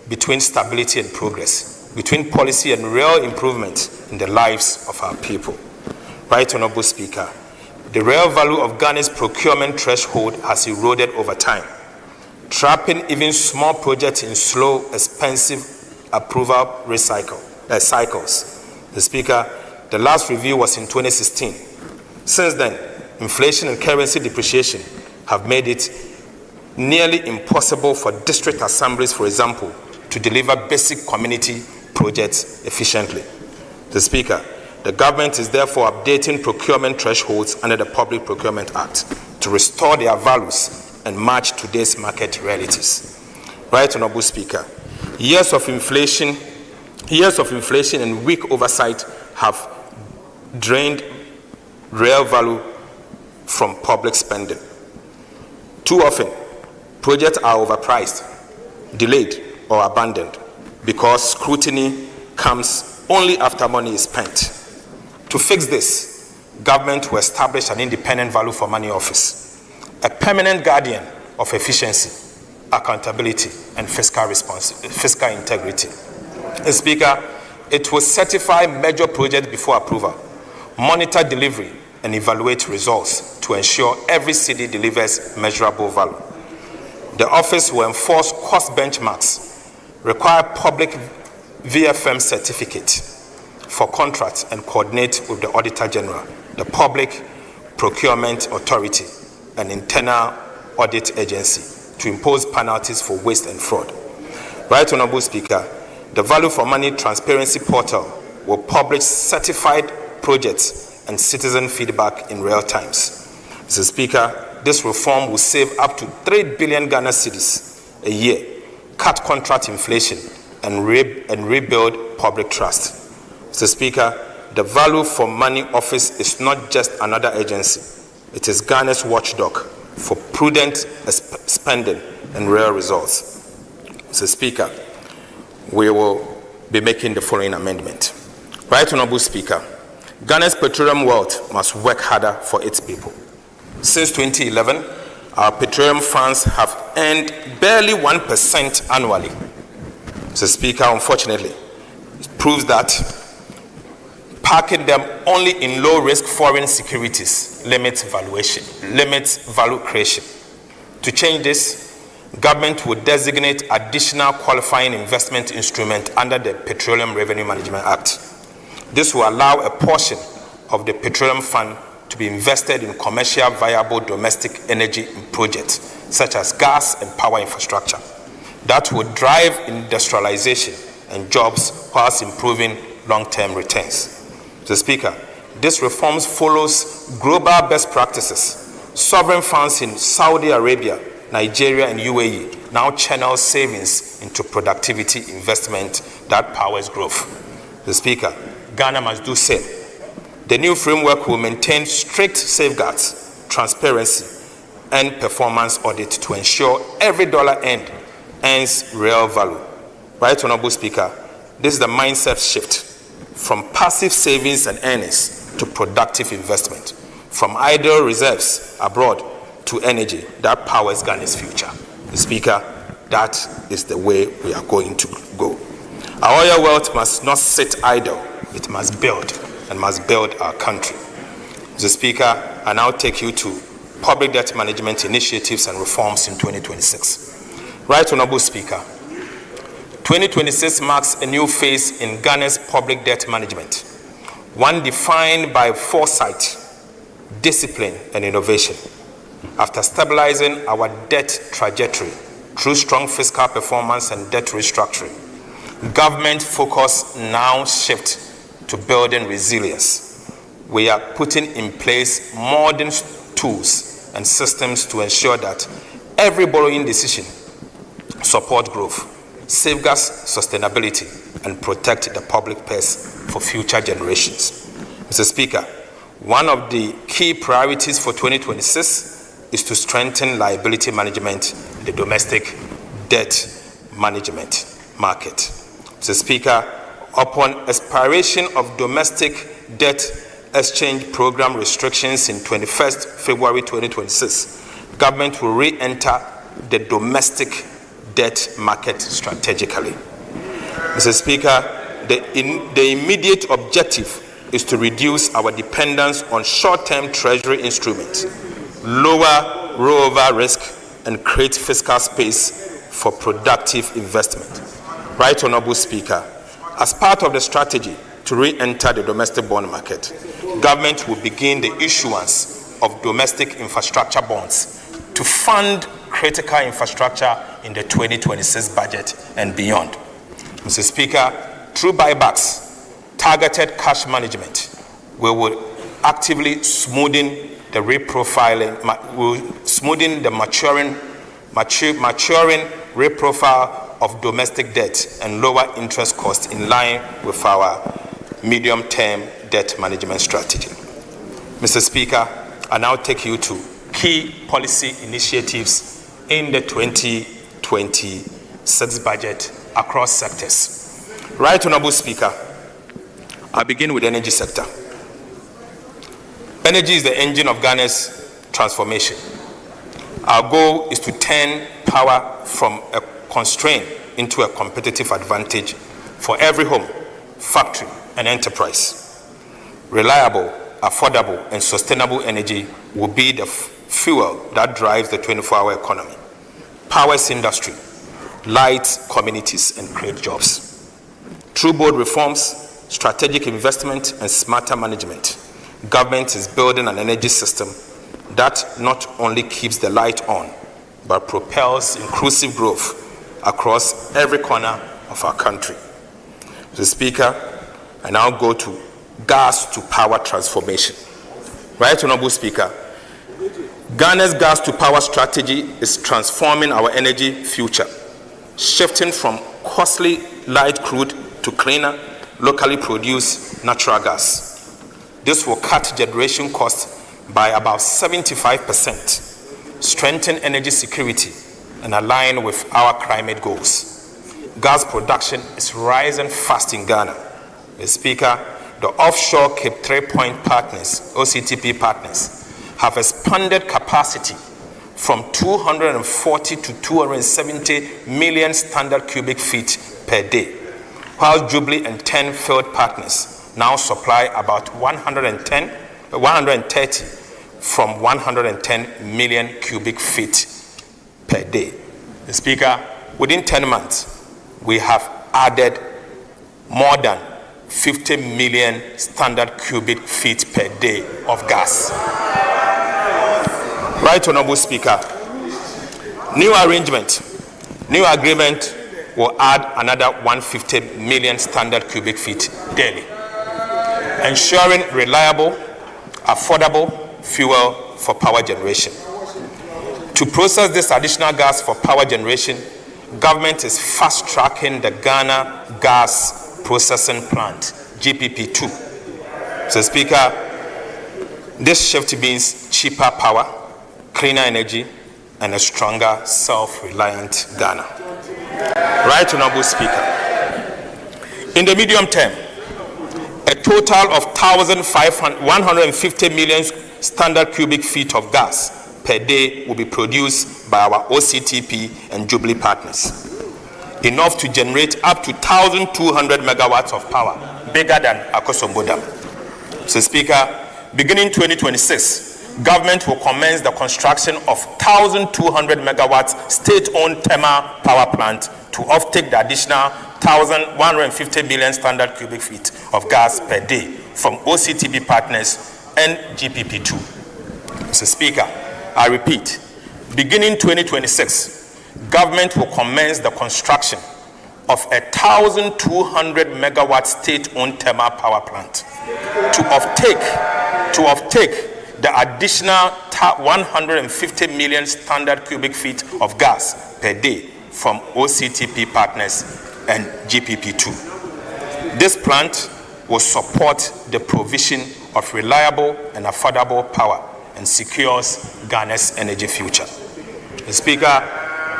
between stability and progress, between policy and real improvement in the lives of our people. Right Honorable Speaker, the real value of Ghana's procurement threshold has eroded over time, trapping even small projects in slow, expensive approval cycles. The Speaker, the last review was in 2016. Since then, inflation and currency depreciation have made it nearly impossible for district assemblies, for example, to deliver basic community projects efficiently. The Speaker, the government is therefore updating procurement thresholds under the Public Procurement Act to restore their values and match today's market realities. Right Honorable Speaker, years of inflation and weak oversight have drained real value from public spending. Too often, projects are overpriced, delayed, or abandoned because scrutiny comes only after money is spent. To fix this, government will establish an independent value for money office, a permanent guardian of efficiency, accountability, and fiscal integrity. Speaker, it will certify major projects before approval, monitor delivery, and evaluate results to ensure every cedi delivers measurable value. The office will enforce cost benchmarks, require public VFM certificate for contracts, and coordinate with the Auditor General, the Public Procurement Authority, and Internal Audit Agency to impose penalties for waste and fraud. Right Honorable Speaker, the Value for Money Transparency Portal will publish certified projects and citizen feedback in real times. Mr. Speaker, this reform will save up to 3 billion Ghana cedis a year, cut contract inflation, and rebuild public trust. Mr. Speaker, the Value for Money Office is not just another agency. It is Ghana's watchdog for prudent spending and real results. Mr. Speaker, we will be making the following amendment. Right Honorable Speaker, Ghana's petroleum wealth must work harder for its people. Since 2011, our petroleum funds have earned barely 1% annually. Mr. Speaker, unfortunately, it proves that parking them only in low-risk foreign securities limits value creation. To change this, government will designate additional qualifying investment instrument under the Petroleum Revenue Management Act. This will allow a portion of the petroleum fund to be invested in commercial viable domestic energy projects, such as gas and power infrastructure, that will drive industrialization and jobs whilst improving long-term returns. Mr. Speaker, this reform follows global best practices. Sovereign funds in Saudi Arabia, Nigeria, and UAE now channel savings into productivity investment that powers growth. Mr. Speaker, Ghana must do same. The new framework will maintain strict safeguards, transparency, and performance audit to ensure every dollar earns real value. Right Honorable Speaker, this is the mindset shift from passive savings and earnings to productive investment, from idle reserves abroad to energy that powers Ghana's future. Mr. Speaker, that is the way we are going to go. Our oil wealth must not sit idle. It must build and must build our country. Mr. Speaker, I now take you to public debt management initiatives and reforms in 2026. Right Honorable Speaker, 2026 marks a new phase in Ghana's public debt management, one defined by foresight, discipline, and innovation. After stabilizing our debt trajectory through strong fiscal performance and debt restructuring, government focus now shifts to building resilience. We are putting in place modern tools and systems to ensure that every borrowing decision supports growth, safeguards sustainability, and protect the public purse for future generations. Mr. Speaker, one of the key priorities for 2026 is to strengthen liability management in the domestic debt management market. Mr. Speaker, upon expiration of domestic debt exchange program restrictions in 21st February 2026, government will re-enter the domestic debt market strategically. Mr. Speaker, the immediate objective is to reduce our dependence on short-term treasury instruments, lower rollover risk, and create fiscal space for productive investment. Right Honorable Speaker, as part of the strategy to re-enter the domestic bond market, government will begin the issuance of domestic infrastructure bonds to fund critical infrastructure in the 2026 budget and beyond. Mr. Speaker, through buybacks, targeted cash management, we will actively smoothing the maturing reprofile of domestic debt and lower interest costs in line with our medium-term debt management strategy. Mr. Speaker, I now take you to key policy initiatives in the 2026 budget across sectors. Right Honorable Speaker, I begin with the energy sector. Energy is the engine of Ghana's transformation. Our goal is to turn power from a constraint into a competitive advantage for every home, factory, and enterprise. Reliable, affordable, and sustainable energy will be the fuel that drives the 24-hour economy, powers industry, lights communities, and creates jobs. Through bold reforms, strategic investment, and smarter management, government is building an energy system that not only keeps the light on, but propels inclusive growth across every corner of our country. Mr. Speaker, I now go to gas to power transformation. Right Honorable Speaker, Ghana's gas to power strategy is transforming our energy future, shifting from costly light crude to cleaner, locally produced natural gas. This will cut generation costs by about 75%, strengthen energy security, and align with our climate goals. Gas production is rising fast in Ghana. Mr. Speaker, the offshore Cape 3 Point partners, OCTP partners, have expanded capacity from 240 to 270 million standard cubic feet per day, while Jubilee and 10 field partners now supply about 130 from 110 million cubic feet per day. Mr. Speaker, within 10 months, we have added more than 50 million standard cubic feet per day of gas. Right Honorable Speaker, new agreement will add another 150 million standard cubic feet daily, ensuring reliable, affordable fuel for power generation. To process this additional gas for power generation, government is fast-tracking the Ghana Gas Processing Plant, GPP2. So, Speaker, this shift means cheaper power, cleaner energy, and a stronger, self-reliant Ghana. Right Honorable Speaker, in the medium term, a total of 150 million standard cubic feet of gas per day will be produced by our OCTP and Jubilee partners, enough to generate up to 1,200 megawatts of power, bigger than Akosombo Dam. So, Speaker, beginning 2026, government will commence the construction of 1,200 megawatts state-owned thermal power plant to offtake the additional 1,150 million standard cubic feet of gas per day from OCTP partners and GPP2. Mr. Speaker, I repeat, beginning 2026, government will commence the construction of a 1,200 megawatt state-owned thermal power plant to offtake the additional 150 million standard cubic feet of gas per day from OCTP partners and GPP2. This plant will support the provision of reliable and affordable power and secures Ghana's energy future. Mr. Speaker,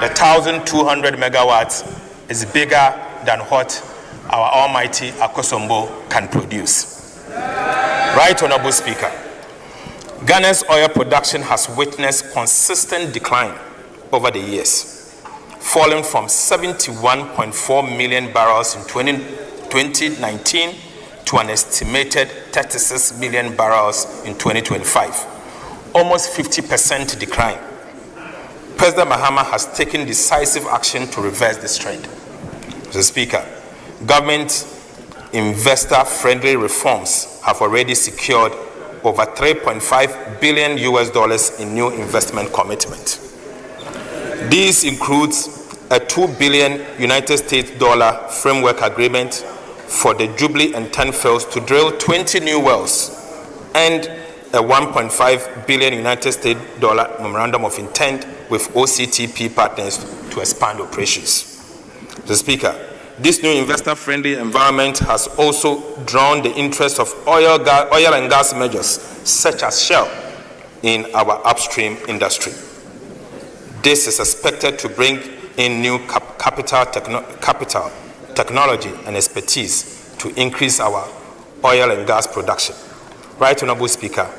the 1,200 megawatts is bigger than what our almighty Akosombo can produce. Right Honorable Speaker, Ghana's oil production has witnessed consistent decline over the years, falling from 71.4 million barrels in 2019 to an estimated 36 million barrels in 2025, almost 50% decline. President Mahama has taken decisive action to reverse this trend. Mr. Speaker, government investor-friendly reforms have already secured over $3.5 billion in new investment commitment. These includes a $2 billion United States framework agreement for the Jubilee and 10 fields to drill 20 new wells and a $1.5 billion United States memorandum of intent with OCTP partners to expand operations. Mr. Speaker, this new investor-friendly environment has also drawn the interest of oil and gas majors such as Shell in our upstream industry. This is expected to bring in new capital, technology, and expertise to increase our oil and gas production. Right Honorable Speaker,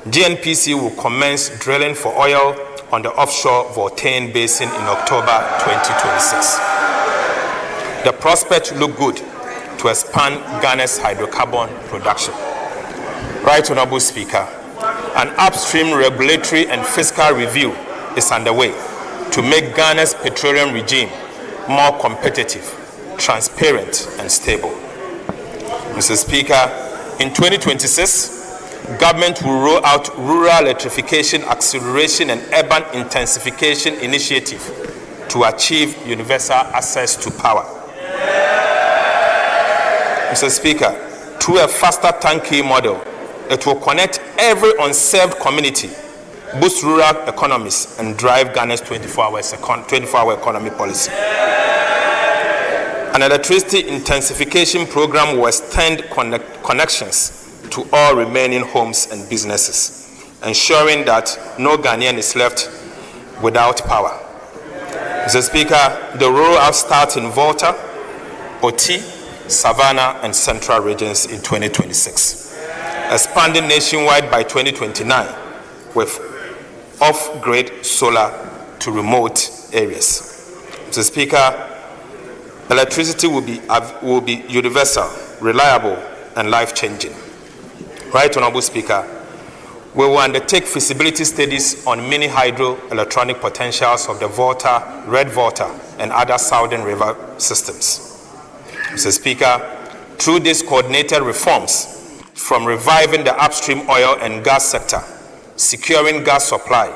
GNPC will commence drilling for oil on the offshore Voltaire Basin in October 2026. The prospects look good to expand Ghana's hydrocarbon production. Right Honorable Speaker, an upstream regulatory and fiscal review is underway to make Ghana's petroleum regime more competitive, transparent, and stable. Mr. Speaker, in 2026, government will roll out Rural Electrification Acceleration and Urban Intensification Initiative to achieve universal access to power. Mr. Speaker, through a faster turnkey model, it will connect every unserved community boost rural economies, and drive Ghana's 24-hour economy policy. An electricity intensification program will extend connections to all remaining homes and businesses, ensuring that no Ghanaian is left without power. Mr. Speaker, the rollout starts in Volta, Oti, Savannah, and Central regions in 2026, expanding nationwide by 2029 with off-grid solar to remote areas. Mr. Speaker, electricity will be universal, reliable, and life-changing. Right, Honorable Speaker, we will undertake feasibility studies on mini hydroelectronic potentials of the Volta, Red Volta, and other southern river systems. Mr. Speaker, through these coordinated reforms, from reviving the upstream oil and gas sector, securing gas supply,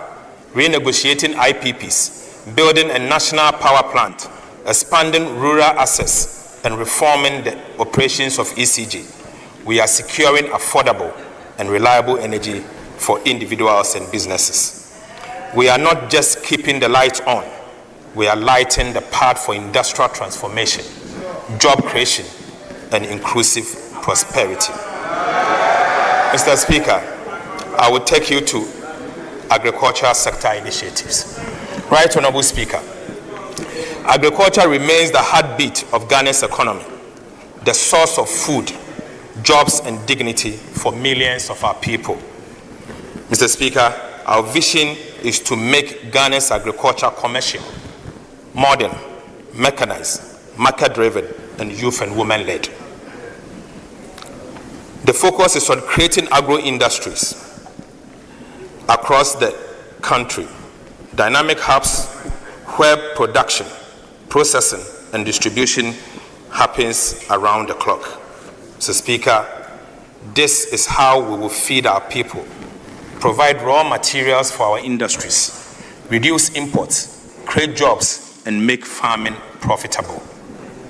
renegotiating IPPs, building a national power plant, expanding rural access, and reforming the operations of ECG, we are securing affordable and reliable energy for individuals and businesses. We are not just keeping the lights on, we are lighting the path for industrial transformation, job creation, and inclusive prosperity. Mr. Speaker, I will take you to agricultural sector initiatives. Right, Honorable Speaker, agriculture remains the heartbeat of Ghana's economy, the source of food, jobs, and dignity for millions of our people. Mr. Speaker, our vision is to make Ghana's agriculture commercial, modern, mechanized, market-driven, and youth and women-led. The focus is on creating agro-industries across the country, dynamic hubs where production, processing, and distribution happens around the clock. Mr. Speaker, this is how we will feed our people, provide raw materials for our industries, reduce imports, create jobs, and make farming profitable.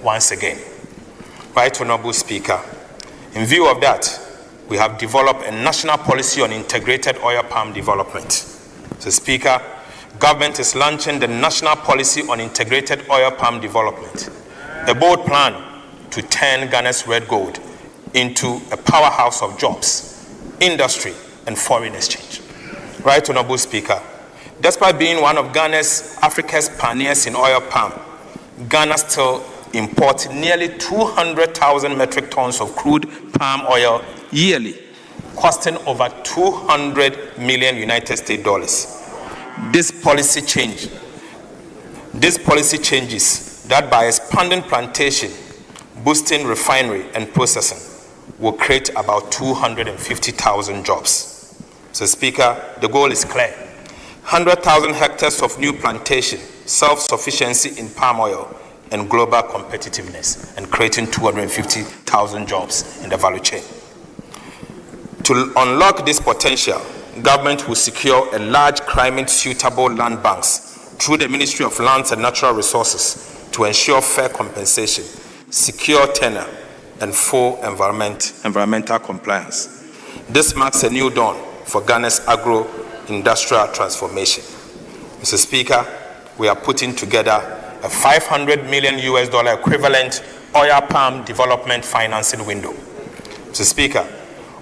Once again, Right Honorable Speaker, in view of that, we have developed a national policy on integrated oil palm development. Mr. Speaker, government is launching the national policy on integrated oil palm development, a bold plan to turn Ghana's red gold into a powerhouse of jobs, industry, and foreign exchange. Right Honorable Speaker, despite being one of Africa's pioneers in oil palm, Ghana still imports nearly 200,000 metric tons of crude palm oil yearly, costing over $200 million United States dollars. This policy changes that by expanding plantation, boosting refinery and processing, will create about 250,000 jobs. So, Speaker, the goal is clear. 100,000 hectares of new plantation, self-sufficiency in palm oil, and global competitiveness, and creating 250,000 jobs in the value chain. To unlock this potential, government will secure a large climate-suitable land banks through the Ministry of Lands and Natural Resources to ensure fair compensation, secure tenure, and full environmental compliance. This marks a new dawn for Ghana's agro-industrial transformation. Mr. Speaker, we are putting together a $500 million equivalent oil palm development financing window. Mr. Speaker,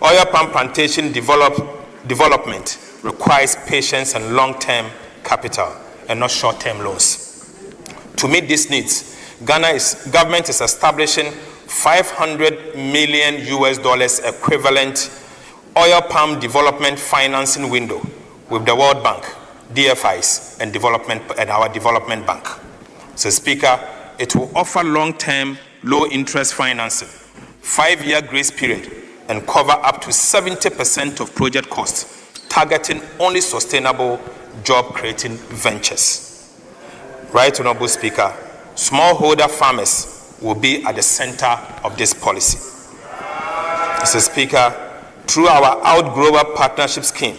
oil palm plantation development requires patience and long-term capital and not short-term loans. To meet these needs, government is establishing $500 million equivalent oil palm development financing window with the World Bank, DFIs, and our development bank. So, Speaker, it will offer long-term, low-interest financing, 5-year grace period, and cover up to 70% of project costs, targeting only sustainable job-creating ventures. Right Honorable Speaker, smallholder farmers will be at the center of this policy. Mr. Speaker, through our Outgrower Partnership Scheme,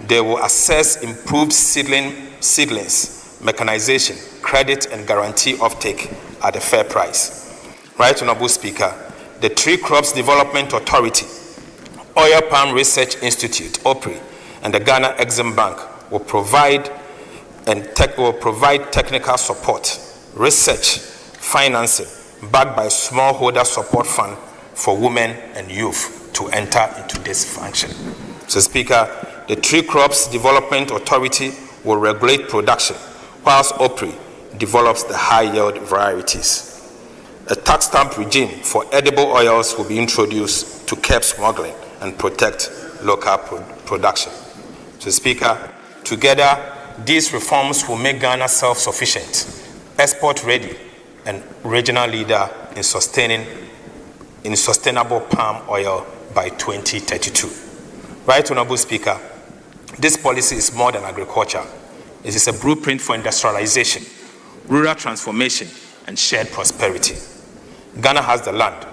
they will access improved seedlings, mechanization, credit, and guarantee offtake at a fair price. Right Honorable Speaker, the Tree Crops Development Authority, Oil Palm Research Institute, OPRI, and the Ghana Exim Bank will provide technical support, research, financing, backed by smallholder support fund for women and youth to enter into this function. Mr. Speaker, the Tree Crops Development Authority will regulate production, whilst OPRI develops the high-yield varieties. A tax stamp regime for edible oils will be introduced to curb smuggling and protect local production. Mr. Speaker, together, these reforms will make Ghana self-sufficient, export-ready, and regional leader in sustainable palm oil by 2032. Right, Honorable Speaker, this policy is more than agriculture. It is a blueprint for industrialization, rural transformation, and shared prosperity. Ghana has the land.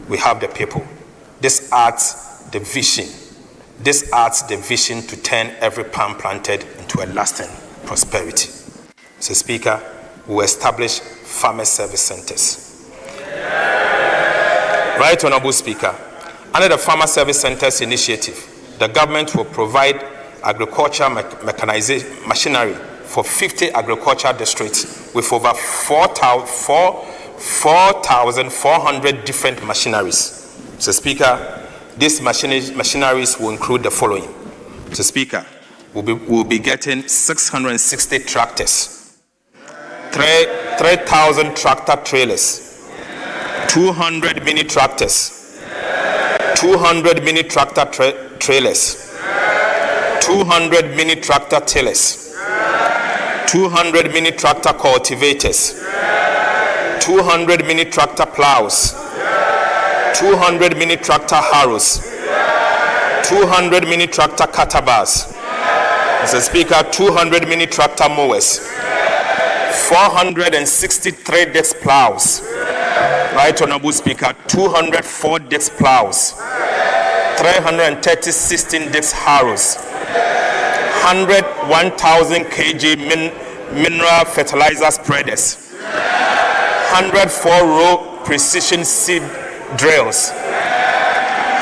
We have the people. This adds the vision. This adds the vision to turn every palm planted into a lasting prosperity. Mr. Speaker, we will establish farmer service centers. Right, Honorable Speaker, under the Farmer Service Centers initiative, the government will provide agriculture mechanization machinery for 50 agricultural districts with over 4,400 different machineries. Mr. Speaker, these machineries will include the following. Mr. Speaker, we'll be getting 660 tractors, 3,000 tractor trailers, 200 mini tractors, 200 mini tractor trailers, 200 mini tractor tillers, 200 mini tractor cultivators, 200 mini tractor plows, 200 mini tractor harrows, 200 mini tractor catabars. Mr. Speaker, 200 mini tractor mowers, 463 disc plows. Right, Honorable Speaker, 204 disc plows, 330 16 disc harrows, 1,000 kg mineral fertilizer spreaders, 104 row precision seed drills,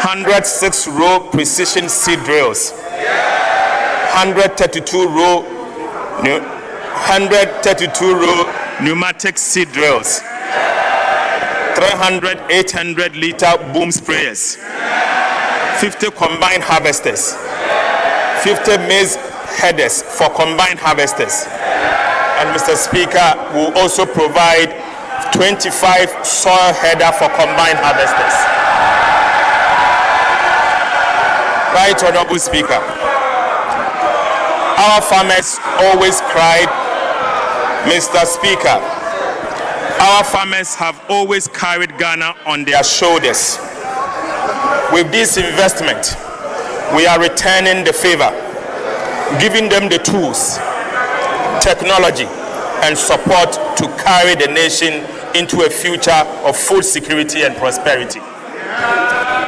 106 row precision seed drills, 132 row pneumatic seed drills, 300 800-liter boom sprayers, 50 combined harvesters, 50 maize headers for combined harvesters, and Mr. Speaker, will also provide 25 soil header for combined harvesters. Right, Honorable Speaker, our farmers always cried, Mr. Speaker, our farmers have always carried Ghana on their shoulders. With this investment, we are returning the favor, giving them the tools, technology, and support to carry the nation into a future of food security and prosperity.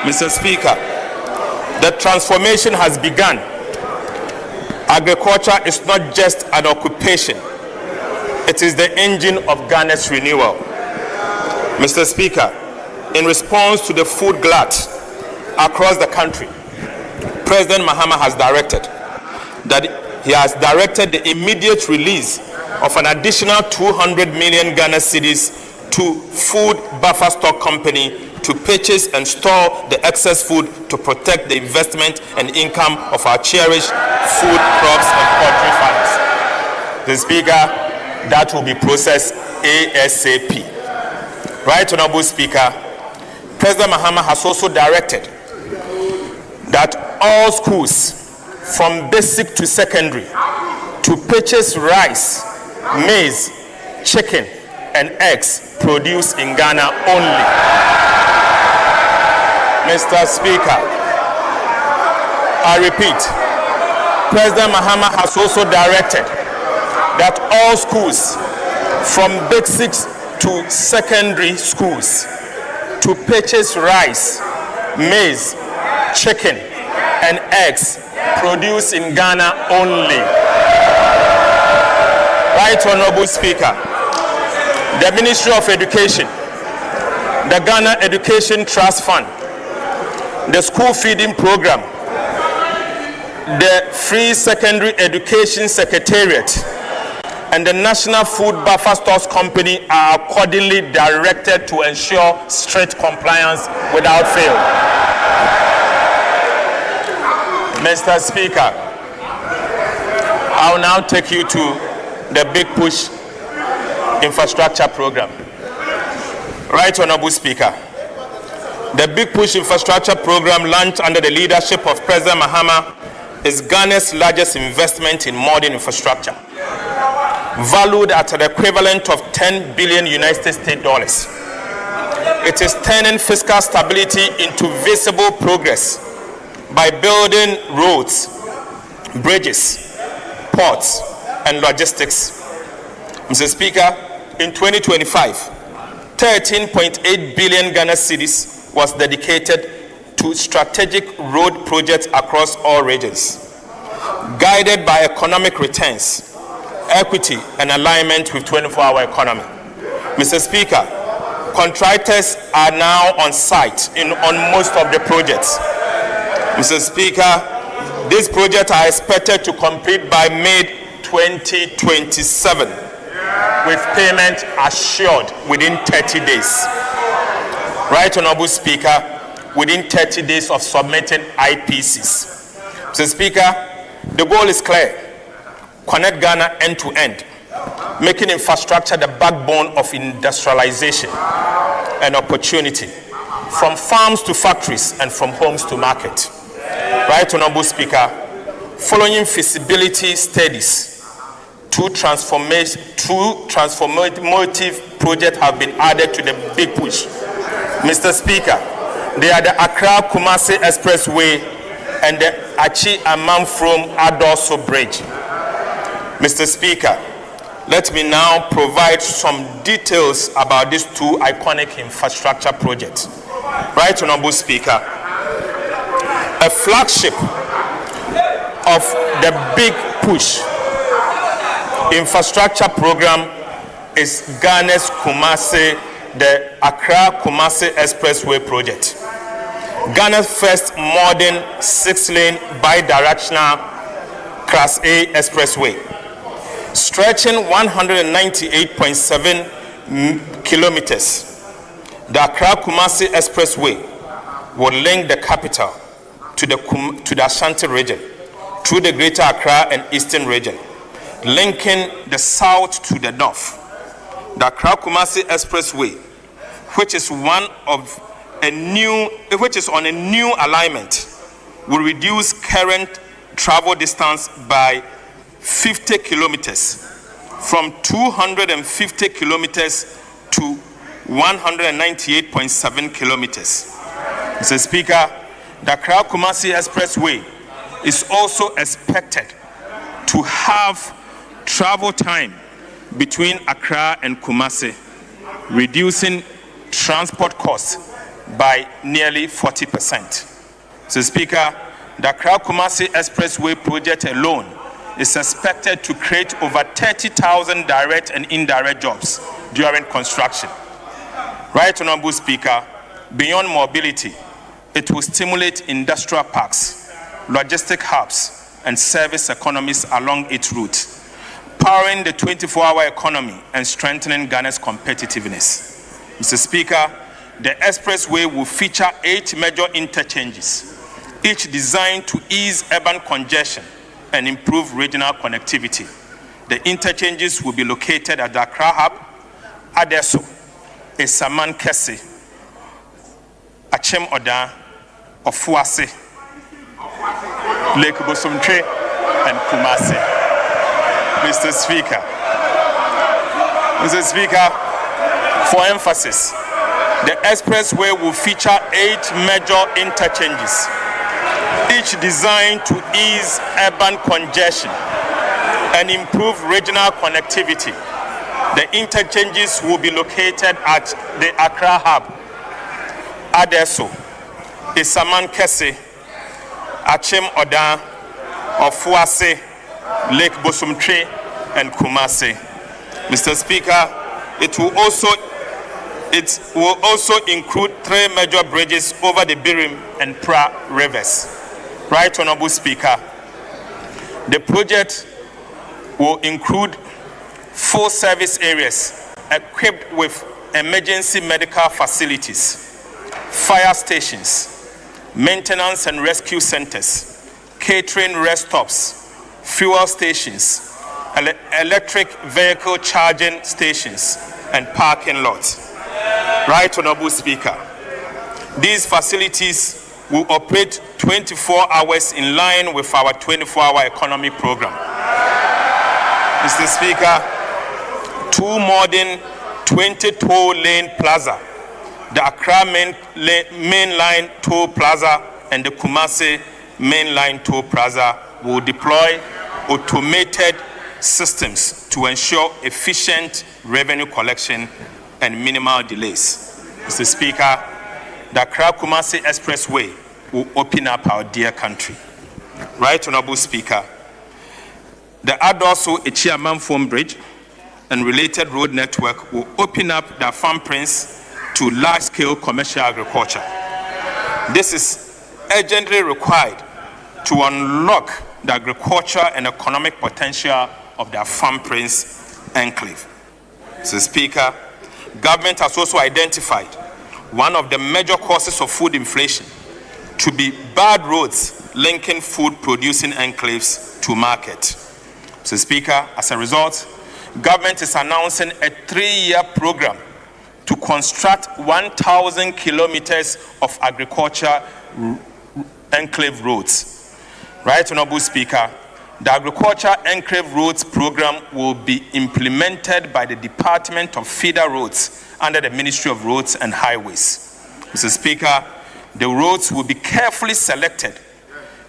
Mr. Speaker, the transformation has begun. Agriculture is not just an occupation. It is the engine of Ghana's renewal. Mr. Speaker, in response to the food glut across the country, President Mahama has directed the immediate release of an additional 200 million Ghana cedis to Food Buffer Stock Company to purchase and store the excess food to protect the investment and income of our cherished food, crops, and poultry farmers. The Speaker, that will be processed ASAP. Right, Honorable Speaker, President Mahama has also directed that all schools from basic to secondary to purchase rice, maize, chicken, and eggs produced in Ghana only. Mr. Speaker, I repeat, President Mahama has also directed that all schools from basic to secondary schools to purchase rice, maize, chicken, and eggs produced in Ghana only. Right, Honorable Speaker, the Ministry of Education, the Ghana Education Trust Fund, the school feeding program, The Free Secondary Education Secretariat and the National Food Buffer Stores Company are accordingly directed to ensure strict compliance without fail. Mr. Speaker, I will now take you to the Big Push Infrastructure Program. Right, Honorable Speaker. The Big Push Infrastructure Program, launched under the leadership of President Mahama, is Ghana's largest investment in modern infrastructure, valued at the equivalent of $10 billion United States dollars. It is turning fiscal stability into visible progress by building roads, bridges, ports, and logistics. Mr. Speaker, in 2025, 13.8 billion Ghana cedis was dedicated to strategic road projects across all regions, guided by economic returns, equity, and alignment with 24-hour economy. Mr. Speaker, contractors are now on site on most of the projects. Mr. Speaker, these projects are expected to complete by May 2027, with payment assured within 30 days. Right, Honorable Speaker, within 30 days of submitting IPCs. Mr. Speaker, the goal is clear: connect Ghana end to end, making infrastructure the backbone of industrialization and opportunity, from farms to factories and from homes to market. Right, Honorable Speaker, following feasibility studies, two transformative projects have been added to the Big Push. Mr. Speaker, they are the Accra-Kumasi Expressway and the Achi-Amamfrom-Adoso Bridge. Mr. Speaker, let me now provide some details about these two iconic infrastructure projects. Right, Honorable Speaker, a flagship of the Big Push infrastructure program is Ghana's Kumasi, the Accra-Kumasi Expressway project. Ghana's first modern 6-lane bi-directional Class A expressway, stretching 198.7 kilometers. The Accra-Kumasi Expressway will link the capital to the Ashanti region through the Greater Accra and Eastern region, linking the south to the north. The Accra-Kumasi Expressway, which is on a new alignment, will reduce current travel distance by 50 kilometers, from 250 kilometers to 198.7 kilometers. Mr. Speaker, the Accra-Kumasi Expressway is also expected to have travel time between Accra and Kumasi, reducing transport costs by nearly 40%. So, Speaker, the Accra-Kumasi Expressway project alone is expected to create over 30,000 direct and indirect jobs during construction. Right, Honorable Speaker, beyond mobility, it will stimulate industrial parks, logistic hubs, and service economies along its route, powering the 24-hour economy and strengthening Ghana's competitiveness. Mr. Speaker, the expressway will feature 8 major interchanges, each designed to ease urban congestion and improve regional connectivity. The interchanges will be located at the Accra Hub, Adesso, Esaman Kese, Achem Oda, Ofuase, Lake Bosomtwe, and Kumasi. Mr. Speaker, for emphasis, the expressway will feature 8 major interchanges, each designed to ease urban congestion and improve regional connectivity. The interchanges will be located at the Accra Hub, Adesso, Esaman Kese, Achem Oda, Ofuase, Lake Bosomtwe, and Kumasi. Mr. Speaker, it will also include 3 major bridges over the Birim and Pra rivers. Right, Honorable Speaker, The project will include full service areas equipped with emergency medical facilities, fire stations, maintenance and rescue centers, catering rest stops, fuel stations, electric vehicle charging stations, and parking lots. Right, Honorable Speaker. These facilities will operate 24 hours in line with our 24-hour economy program. Mr. Speaker, 2 modern 20-toll lane plaza, the Accra Mainline Toll Plaza and the Kumasi Mainline Toll Plaza will deploy automated systems to ensure efficient revenue collection and minimal delays. Mr. Speaker, the Accra-Kumasi Expressway will open up our dear country. Right, Honorable Speaker, the Adoso Echiamanfom Bridge and related road network will open up the Farm Prince to large-scale commercial agriculture. This is urgently required to unlock the agriculture and economic potential of the Farm Prince enclave. Mr. Speaker, government has also identified one of the major causes of food inflation to be bad roads linking food-producing enclaves to market. Mr. Speaker, as a result, government is announcing a 3-year program to construct 1,000 kilometers of agriculture enclave roads. Right, Honorable Speaker, the Agriculture Enclave Roads program will be implemented by the Department of Feeder Roads under the Ministry of Roads and Highways. Mr. Speaker, the roads will be carefully selected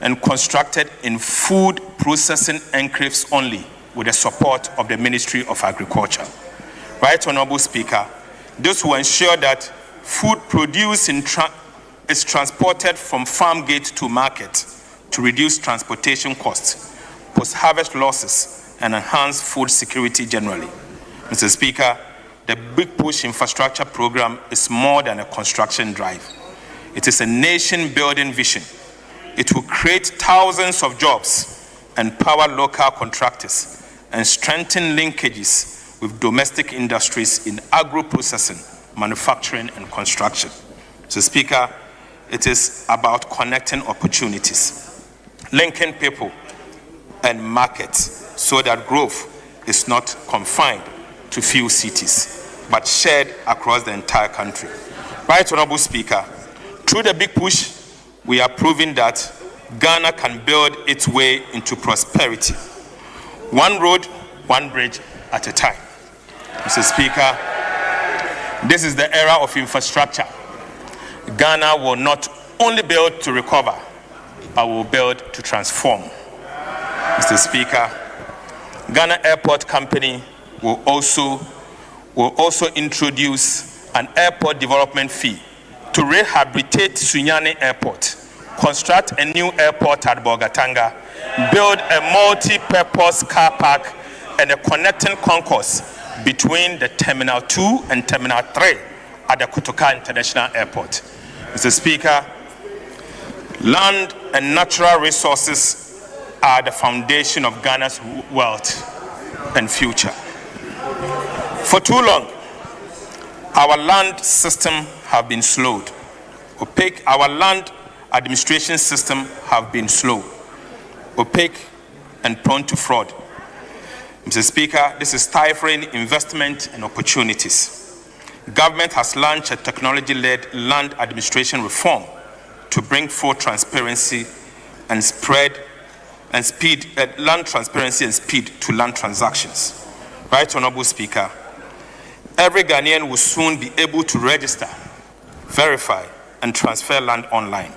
and constructed in food processing enclaves only with the support of the Ministry of Agriculture. Right, Honorable Speaker, this will ensure that food produced is transported from farm gate to market to reduce transportation costs, post-harvest losses, and enhance food security generally. Mr. Speaker, the Big Push infrastructure program is more than a construction drive. It is a nation-building vision. It will create thousands of jobs, empower local contractors, and strengthen linkages with domestic industries in agro-processing, manufacturing, and construction. Mr. Speaker, it is about connecting opportunities, linking people and markets so that growth is not confined to few cities, but shared across the entire country. Right, Honorable Speaker, through the Big Push, we are proving that Ghana can build its way into prosperity. One road, one bridge at a time. Mr. Speaker, this is the era of infrastructure. Ghana will not only build to recover, but will build to transform. Mr. Speaker, Ghana Airport Company will also introduce an airport development fee to rehabilitate Sunyani Airport, construct a new airport at Bolgatanga, build a multi-purpose car park and a connecting concourse between the Terminal 2 and Terminal 3 at the Kotoka International Airport. Mr. Speaker, land and natural resources are the foundation of Ghana's wealth and future. For too long, our land system have been slowed. Opaque, our land administration system have been slow, opaque, and prone to fraud. Mr. Speaker, this is stifling investment and opportunities. Government has launched a technology-led land administration reform to bring forth transparency and land transparency and speed to land transactions. Right, Honorable Speaker, every Ghanaian will soon be able to register, verify, and transfer land online,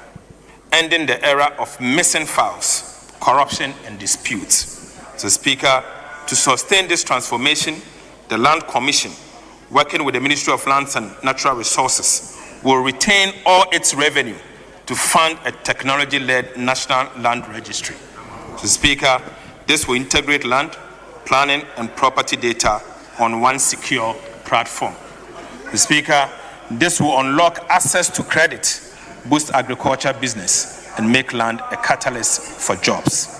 ending the era of missing files, corruption, and disputes. So, Speaker, to sustain this transformation, the Land Commission, working with the Ministry of Lands and Natural Resources, will retain all its revenue to fund a technology-led national land registry. So, Speaker, this will integrate land, planning, and property data on one secure platform. So, Speaker, this will unlock access to credit, boost agriculture business, and make land a catalyst for jobs.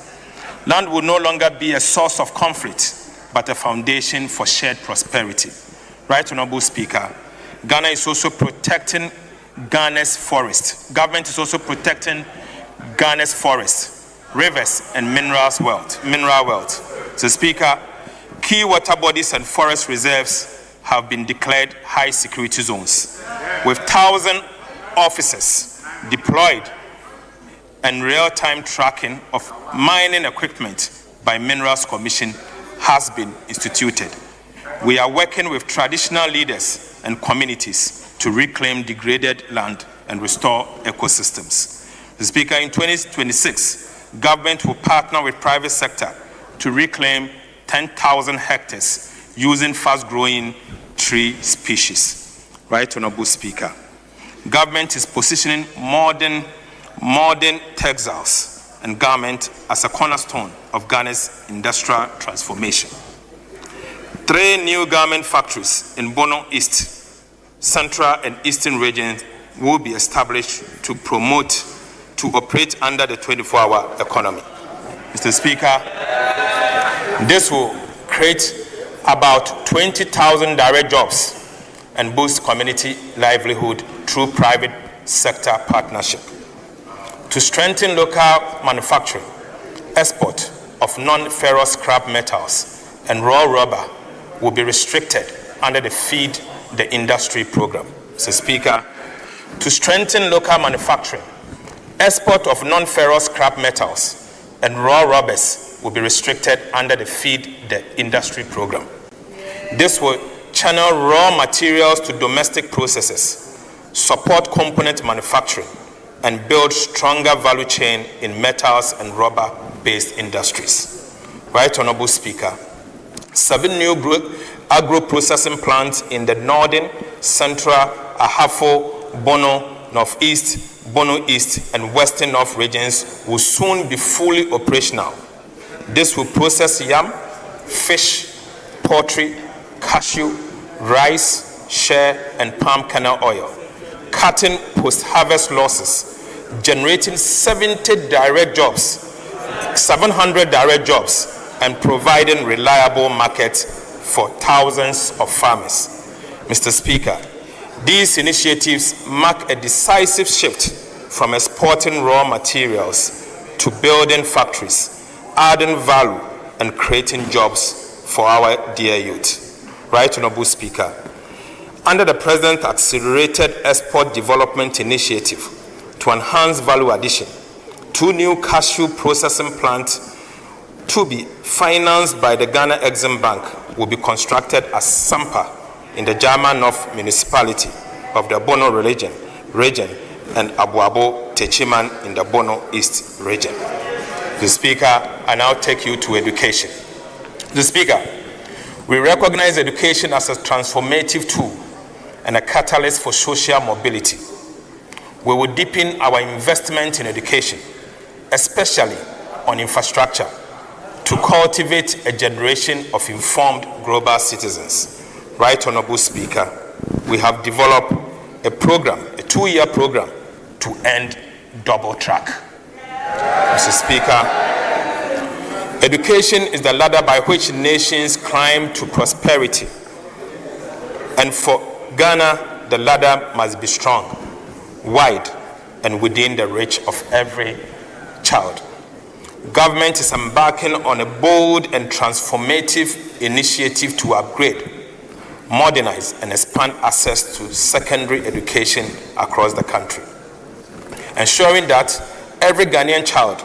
Land will no longer be a source of conflict, but a foundation for shared prosperity. Right, Honorable Speaker, Ghana is also protecting Ghana's forest. Government is also protecting Ghana's forests, rivers, and mineral wealth. So, Speaker, key water bodies and forest reserves have been declared high security zones, with 1,000 officers deployed and real-time tracking of mining equipment by Minerals Commission has been instituted. We are working with traditional leaders and communities to reclaim degraded land and restore ecosystems. The Speaker, in 2026, government will partner with private sector to reclaim 10,000 hectares using fast-growing tree species. Right, Honorable Speaker. Government is positioning modern textiles and garment as a cornerstone of Ghana's industrial transformation. 3 new garment factories in Bono East, Central and Eastern regions will be established to operate under the 24-hour economy. Mr. Speaker, this will create about 20,000 direct jobs and boost community livelihood through private sector partnership. To strengthen local manufacturing, export of non-ferrous scrap metals and raw rubber will be restricted under the Feed the Industry program. Mr. Speaker, to strengthen local manufacturing, export of non-ferrous scrap metals and raw rubbers will be restricted under the Feed the Industry program. This will channel raw materials to domestic processes, support component manufacturing, and build stronger value chain in metals and rubber-based industries. Right, Honorable Speaker, 7 new agro-processing plants in the Northern, Central, Ahafo, Bono, Northeast, Bono East, and Western North regions will soon be fully operational. This will process yam, fish, poultry, cashew, rice, shea, and palm kernel oil, cutting post-harvest losses, generating 700 direct jobs, and providing reliable markets for thousands of farmers. Mr. Speaker, these initiatives mark a decisive shift from exporting raw materials to building factories, adding value, and creating jobs for our dear youth. Right, Honorable Speaker, under the President's Accelerated Export Development Initiative to enhance value addition, 2 new cashew processing plants to be financed by the Ghana Exim Bank will be constructed at Sampa in the Jama North municipality of the Bono region and Abuabo Techiman in the Bono East region. The Speaker, I now take you to education. The Speaker, we recognize education as a transformative tool and a catalyst for social mobility. We will deepen our investment in education, especially on infrastructure, to cultivate a generation of informed global citizens. Right, Honorable Speaker, we have developed a program, a 2-year program, to end double track. Mr. Speaker, education is the ladder by which nations climb to prosperity. And for Ghana, the ladder must be strong, wide, and within the reach of every child. Government is embarking on a bold and transformative initiative to upgrade, modernize, and expand access to secondary education across the country, ensuring that every Ghanaian child,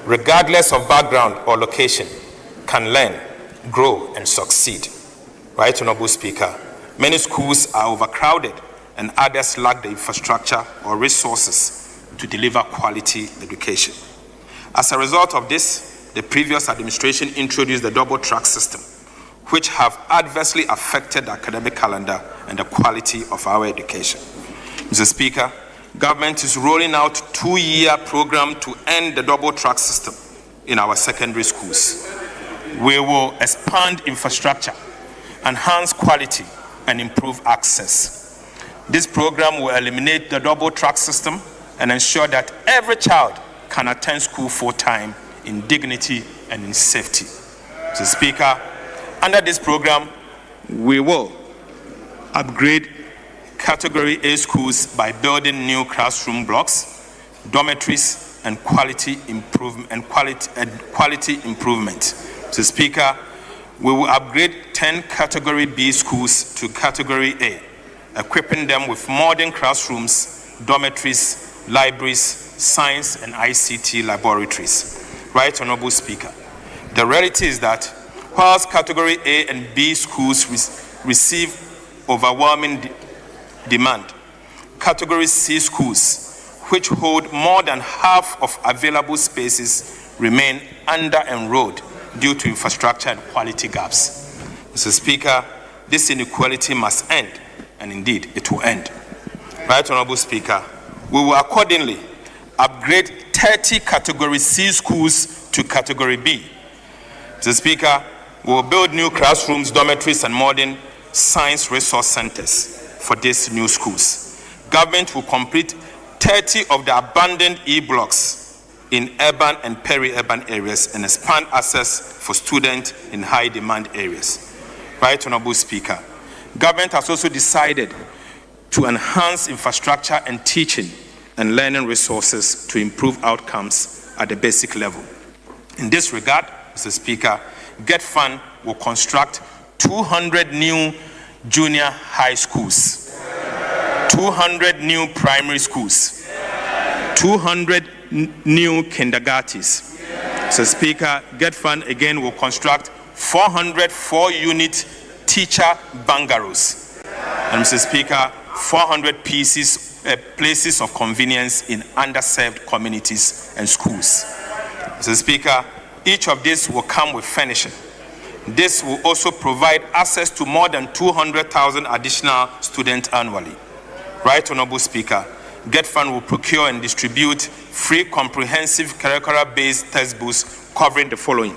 regardless of background or location, can learn, grow, and succeed. Right, Honorable Speaker, many schools are overcrowded and others lack the infrastructure or resources to deliver quality education. As a result of this, the previous administration introduced the double track system, which have adversely affected the academic calendar and the quality of our education. Mr. Speaker, government is rolling out a 2-year program to end the double track system in our secondary schools. We will expand infrastructure, enhance quality, and improve access. This program will eliminate the double track system and ensure that every child can attend school full-time in dignity and in safety. Mr. Speaker, under this program, we will upgrade Category A schools by building new classroom blocks, dormitories, and quality improvement. Mr. Speaker, we will upgrade 10 Category B schools to Category A, equipping them with modern classrooms, dormitories, libraries, science and ICT laboratories. Right, Honorable Speaker. The reality is that whilst Category A and B schools receive overwhelming demand, Category C schools, which hold more than half of available spaces, remain under-enrolled due to infrastructure and quality gaps. Mr. Speaker, this inequality must end, and indeed it will end. Right, Honorable Speaker, we will accordingly upgrade 30 Category C schools to Category B. Mr. Speaker, we will build new classrooms, dormitories, and modern science resource centers for these new schools. Government will complete 30 of the abandoned E-blocks in urban and peri-urban areas and expand access for students in high-demand areas. Right, Honorable Speaker. Government has also decided to enhance infrastructure and teaching and learning resources to improve outcomes at the basic level. In this regard, Mr. Speaker, GET-FUND will construct 200 new junior high schools, 200 new primary schools, 200 new kindergartens. Mr. Speaker, GET-FUND again will construct 400 4-unit teacher bungalows, and Mr. Speaker, 400 places of convenience in underserved communities and schools. Mr. Speaker, each of these will come with furnishing. This will also provide access to more than 200,000 additional students annually. Right, Honorable Speaker, GET-FUND will procure and distribute free comprehensive curricular-based textbooks covering the following: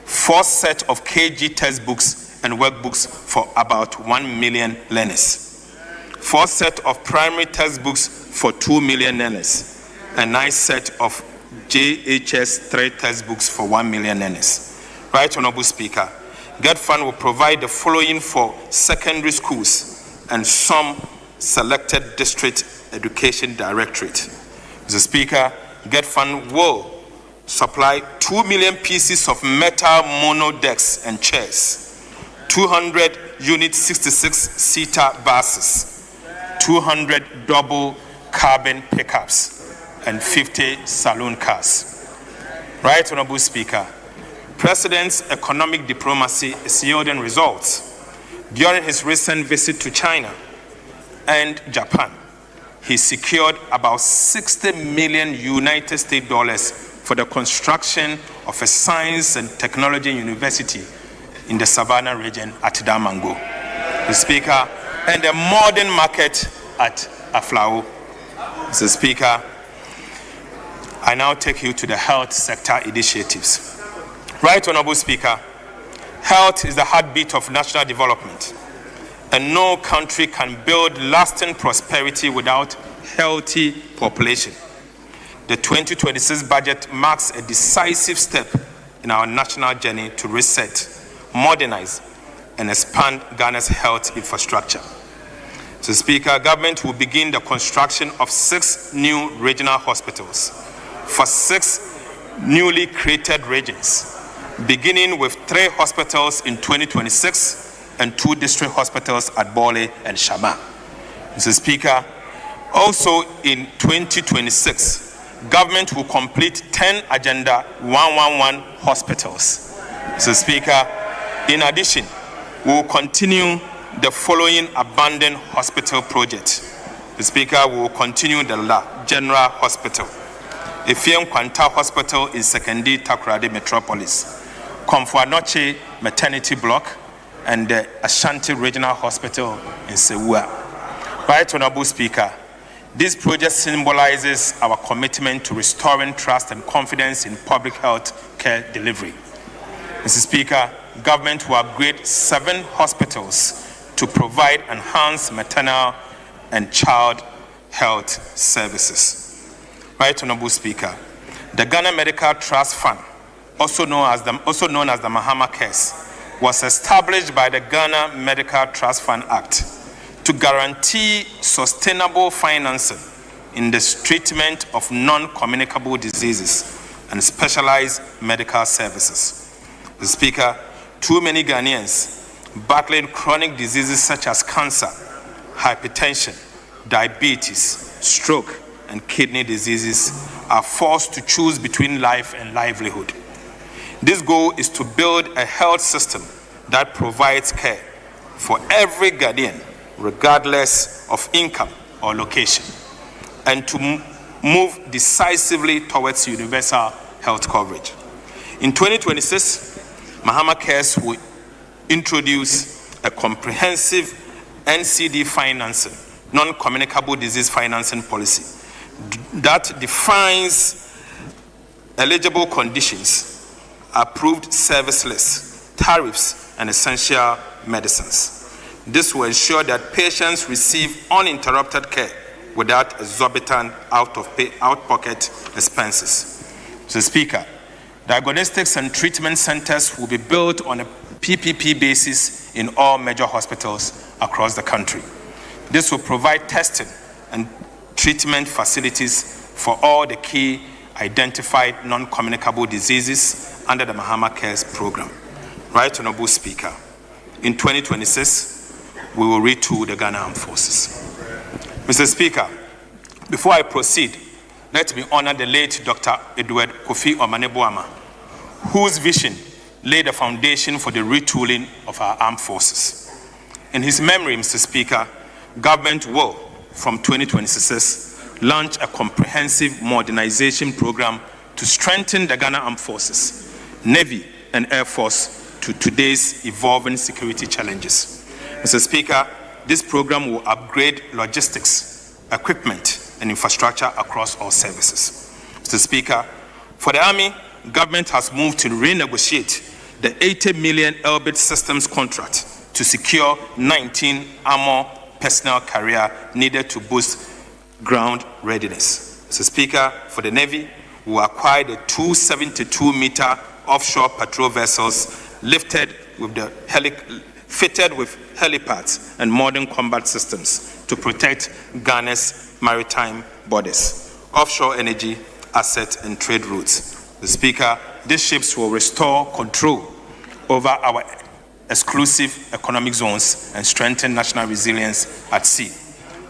4 sets of KG textbooks and workbooks for about 1 million learners, 4 sets of primary textbooks for 2 million learners, and 9 sets of JHS 3 textbooks for 1 million learners. Right, Honorable Speaker, GET-FUND will provide the following for secondary schools and some selected district education directorate. Mr. Speaker, GET-FUND will supply 2 million pieces of metal mono decks and chairs, 200 unit 66-seater buses, 200 double cabin pickups, and 50 saloon cars. Right, Honorable Speaker, President's economic diplomacy is yielding results. During his recent visit to China and Japan, he secured about $60 million United States dollars for the construction of a science and technology university in the Savannah region at Damango, Mr. Speaker, and a modern market at Aflao. Mr. Speaker, I now take you to the health sector initiatives. Right, Honorable Speaker, health is the heartbeat of national development, and no country can build lasting prosperity without healthy population. The 2026 budget marks a decisive step in our national journey to reset, modernize, and expand Ghana's health infrastructure. Mr. Speaker, government will begin the construction of 6 new regional hospitals for 6 newly created regions, beginning with 3 hospitals in 2026 and 2 district hospitals at Bole and Shama. Mr. Speaker, also in 2026, government will complete 10 Agenda 111 hospitals. Mr. Speaker, in addition, we will continue the following abandoned hospital project. Mr. Speaker, we will continue the La General Hospital, Efiem Kwanta Hospital in Sekondi Takoradi Metropolis, Komfo Anokye Maternity Block, and the Ashanti Regional Hospital in Sewua. Right, Honorable Speaker, this project symbolizes our commitment to restoring trust and confidence in public health care delivery. Mr. Speaker, government will upgrade 7 hospitals to provide enhanced maternal and child health services. Right, Honorable Speaker, the Ghana Medical Trust Fund also known as the Mahama Cares, was established by the Ghana Medical Trust Fund Act to guarantee sustainable financing in the treatment of non-communicable diseases and specialized medical services. Mr. Speaker, too many Ghanaians battling chronic diseases such as cancer, hypertension, diabetes, stroke, and kidney diseases are forced to choose between life and livelihood. This goal is to build a health system that provides care for every Ghanaian, regardless of income or location, and to move decisively towards universal health coverage. In 2026, Mahama Cares will introduce a comprehensive NCD financing, non-communicable disease financing policy that defines eligible conditions, approved service lists, tariffs, and essential medicines. This will ensure that patients receive uninterrupted care without exorbitant out-pocket expenses. Mr. Speaker, diagnostics and treatment centers will be built on a PPP basis in all major hospitals across the country. This will provide testing and treatment facilities for all the key identified non-communicable diseases under the Mahama Cares program. Right Honorable Speaker, in 2026, we will retool the Ghana Armed Forces. Mr. Speaker, before I proceed, let me honor the late Dr. Edward Kofi Omanebuama, whose vision laid the foundation for the retooling of our armed forces. In his memory, Mr. Speaker, government will, from 2026, launch a comprehensive modernization program to strengthen the Ghana Armed Forces, Navy, and Air Force to today's evolving security challenges. Mr. Speaker, this program will upgrade logistics, equipment, and infrastructure across all services. Mr. Speaker, for the Army, government has moved to renegotiate the 80 million Elbit Systems contract to secure 19 armor personnel carrier needed to boost ground readiness. Mr. Speaker, for the Navy, we will acquire the 272-meter offshore patrol vessels fitted with helipads and modern combat systems to protect Ghana's maritime borders, offshore energy, assets, and trade routes. Mr. Speaker, these ships will restore control over our exclusive economic zones and strengthen national resilience at sea.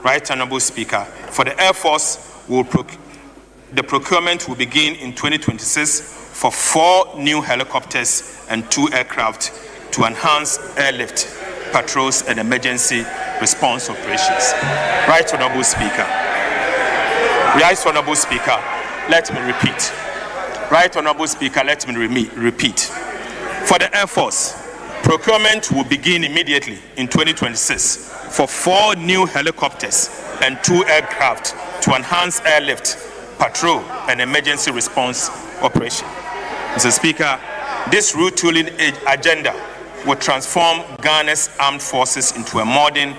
Right Honorable Speaker, for the Air Force, the procurement will begin in 2026 for 4 new helicopters and 2 aircraft to enhance airlift, patrols, and emergency response operations. Right Honorable Speaker. Right Honorable Speaker, let me repeat. Right Honorable Speaker, let me repeat. For the Air Force, procurement will begin immediately in 2026 for 4 new helicopters and 2 aircraft to enhance airlift, patrol, and emergency response operation. Mr. Speaker, this retooling agenda will transform Ghana's armed forces into a modern,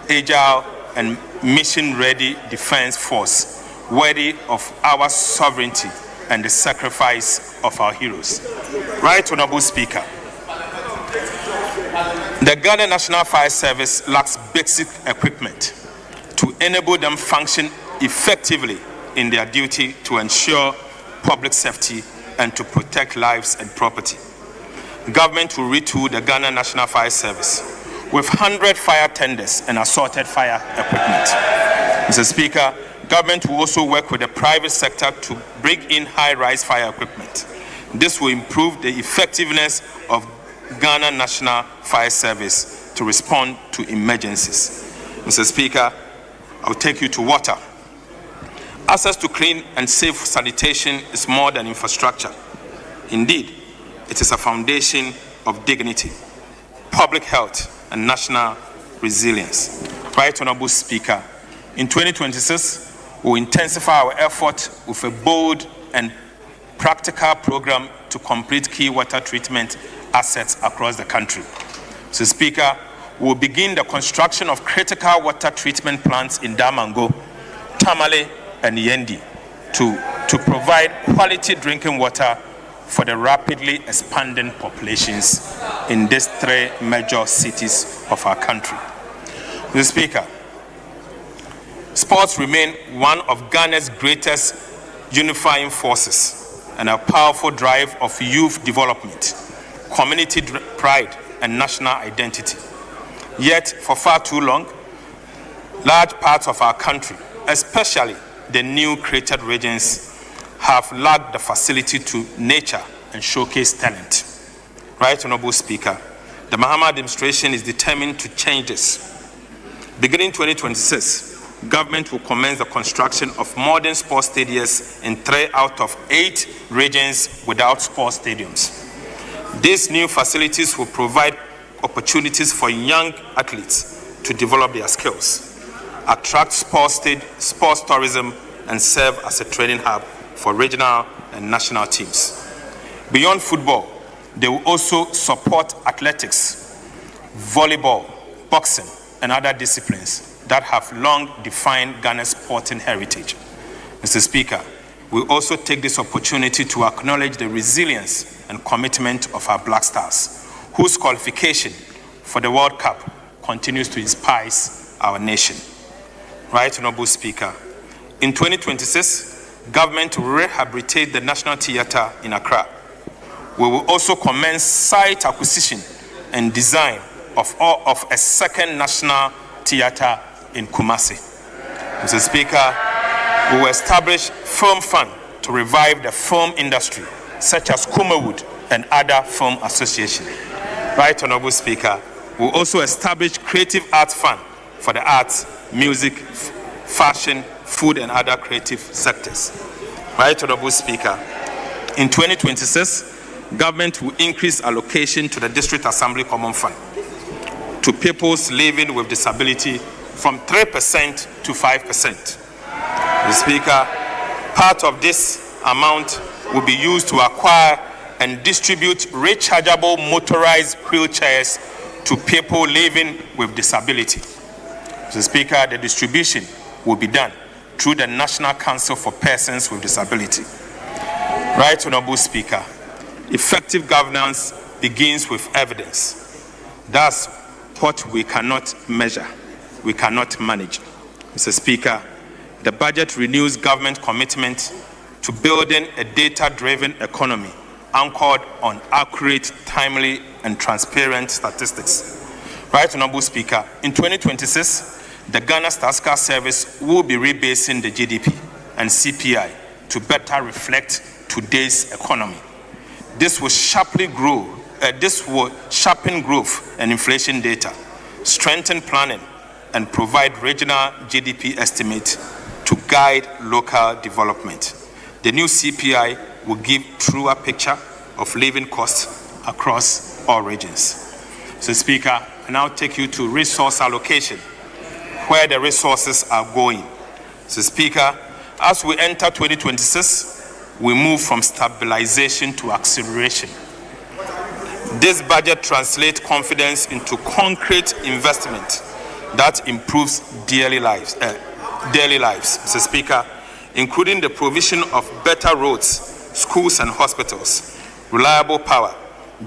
agile, and mission-ready defense force worthy of our sovereignty and the sacrifice of our heroes. Right Honorable Speaker, the Ghana National Fire Service lacks basic equipment to enable them function effectively in their duty to ensure public safety and to protect lives and property. Government will retool the Ghana National Fire Service with 100 fire tenders and assorted fire equipment. Mr. Speaker, government will also work with the private sector to bring in high-rise fire equipment. This will improve the effectiveness of Ghana National Fire Service to respond to emergencies. Mr. Speaker, I'll take you to water. Access to clean and safe sanitation is more than infrastructure. Indeed, it is a foundation of dignity, public health, and national resilience. Right Honorable Speaker, in 2026, we will intensify our effort with a bold and practical program to complete key water treatment assets across the country. So, Speaker, we will begin the construction of critical water treatment plants in Damango, Tamale, and Yendi to provide quality drinking water for the rapidly expanding populations in these three major cities of our country. Mr. Speaker, sports remain one of Ghana's greatest unifying forces and a powerful drive of youth development, community pride, and national identity. Yet, for far too long, large parts of our country, especially the new created regions, have lacked the facility to nurture and showcase talent. Right Honorable Speaker, the Mahama administration is determined to change this. Beginning 2026, government will commence the construction of modern sports stadiums in 3 out of 8 regions without sports stadiums. These new facilities will provide opportunities for young athletes to develop their skills, attract sports tourism, and serve as a training hub for regional and national teams. Beyond football, they will also support athletics, volleyball, boxing, and other disciplines that have long defined Ghana's sporting heritage. Mr. Speaker, we also take this opportunity to acknowledge the resilience and commitment of our Black Stars, whose qualification for the World Cup continues to inspire our nation. Right Honorable Speaker, in 2026, government will rehabilitate the National Theatre in Accra. We will also commence site acquisition and design of a second National Theatre in Kumasi. Mr. Speaker, we will establish film fund to revive the film industry, such as Kumawood and other film associations. Right Honorable Speaker, we will also establish creative arts fund for the arts, music, fashion, food, and other creative sectors. Right Honorable Speaker, in 2026, government will increase allocation to the District Assembly Common Fund to peoples living with disability from 3% to 5%. Mr. Speaker, part of this amount will be used to acquire and distribute rechargeable motorized wheelchairs to people living with disability. Mr. Speaker, the distribution will be done through the National Council for Persons with Disability. Right Honorable Speaker, effective governance begins with evidence. That's what we cannot measure, we cannot manage. Mr. Speaker, the budget renews government commitment to building a data-driven economy anchored on accurate, timely, and transparent statistics. Right Honorable Speaker, in 2026, the Ghana Statistical Service will be rebasing the GDP and CPI to better reflect today's economy. This will sharpen growth and inflation data, strengthen planning, and provide regional GDP estimates to guide local development. The new CPI will give truer picture of living costs across all regions. So, Speaker, I now take you to resource allocation, where the resources are going. So, Speaker, as we enter 2026, we move from stabilization to acceleration. This budget translates confidence into concrete investment that improves daily lives. Mr. Speaker, including the provision of better roads, schools and hospitals, reliable power,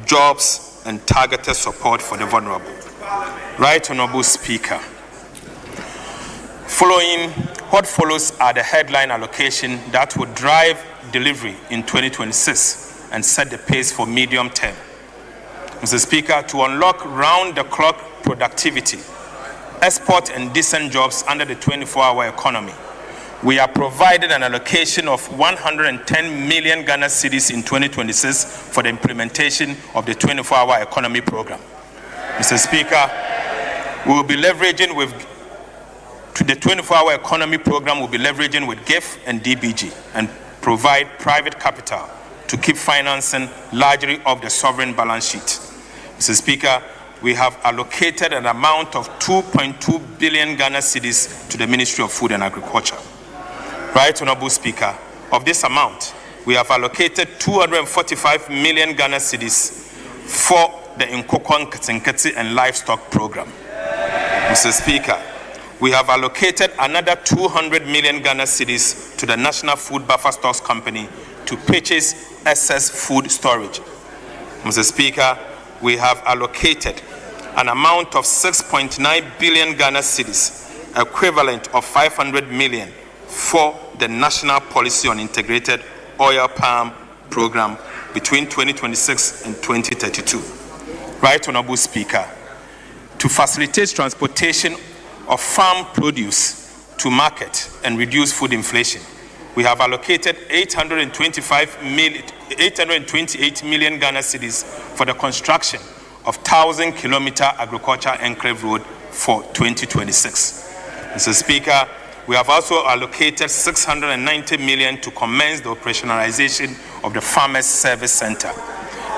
jobs, and targeted support for the vulnerable. Right Honorable Speaker, what follows are the headline allocation that will drive delivery in 2026 and set the pace for medium term. Mr. Speaker, to unlock round-the-clock productivity, export and decent jobs under the 24-hour economy, we are provided an allocation of 110 million Ghana cedis in 2026 for the implementation of the 24-hour economy program. Mr. Speaker, we will be leveraging the 24-hour economy program will be leveraging with GIF and DBG and provide private capital to keep financing largely of the sovereign balance sheet. Mr. Speaker, we have allocated an amount of 2.2 billion Ghana cedis to the Ministry of Food and Agriculture. Right Honorable Speaker, of this amount, we have allocated 245 million Ghana cedis for the Nkokon Katinkati and Livestock Program. Mr. Speaker, we have allocated another 200 million Ghana cedis to the National Food Buffer Stocks Company to to purchase excess food storage. Mr. Speaker, we have allocated an amount of 6.9 billion Ghana cedis, equivalent of 500 million, for the National Policy on Integrated Oil Palm Program between 2026 and 2032. Right Honorable Speaker, to facilitate transportation of farm produce to market and reduce food inflation, we have allocated 828 million Ghana cedis for the construction of 1,000-kilometer agricultural enclave road for 2026. Mr. Speaker, we have also allocated 690 million to commence the operationalization of the Farmers Service Center.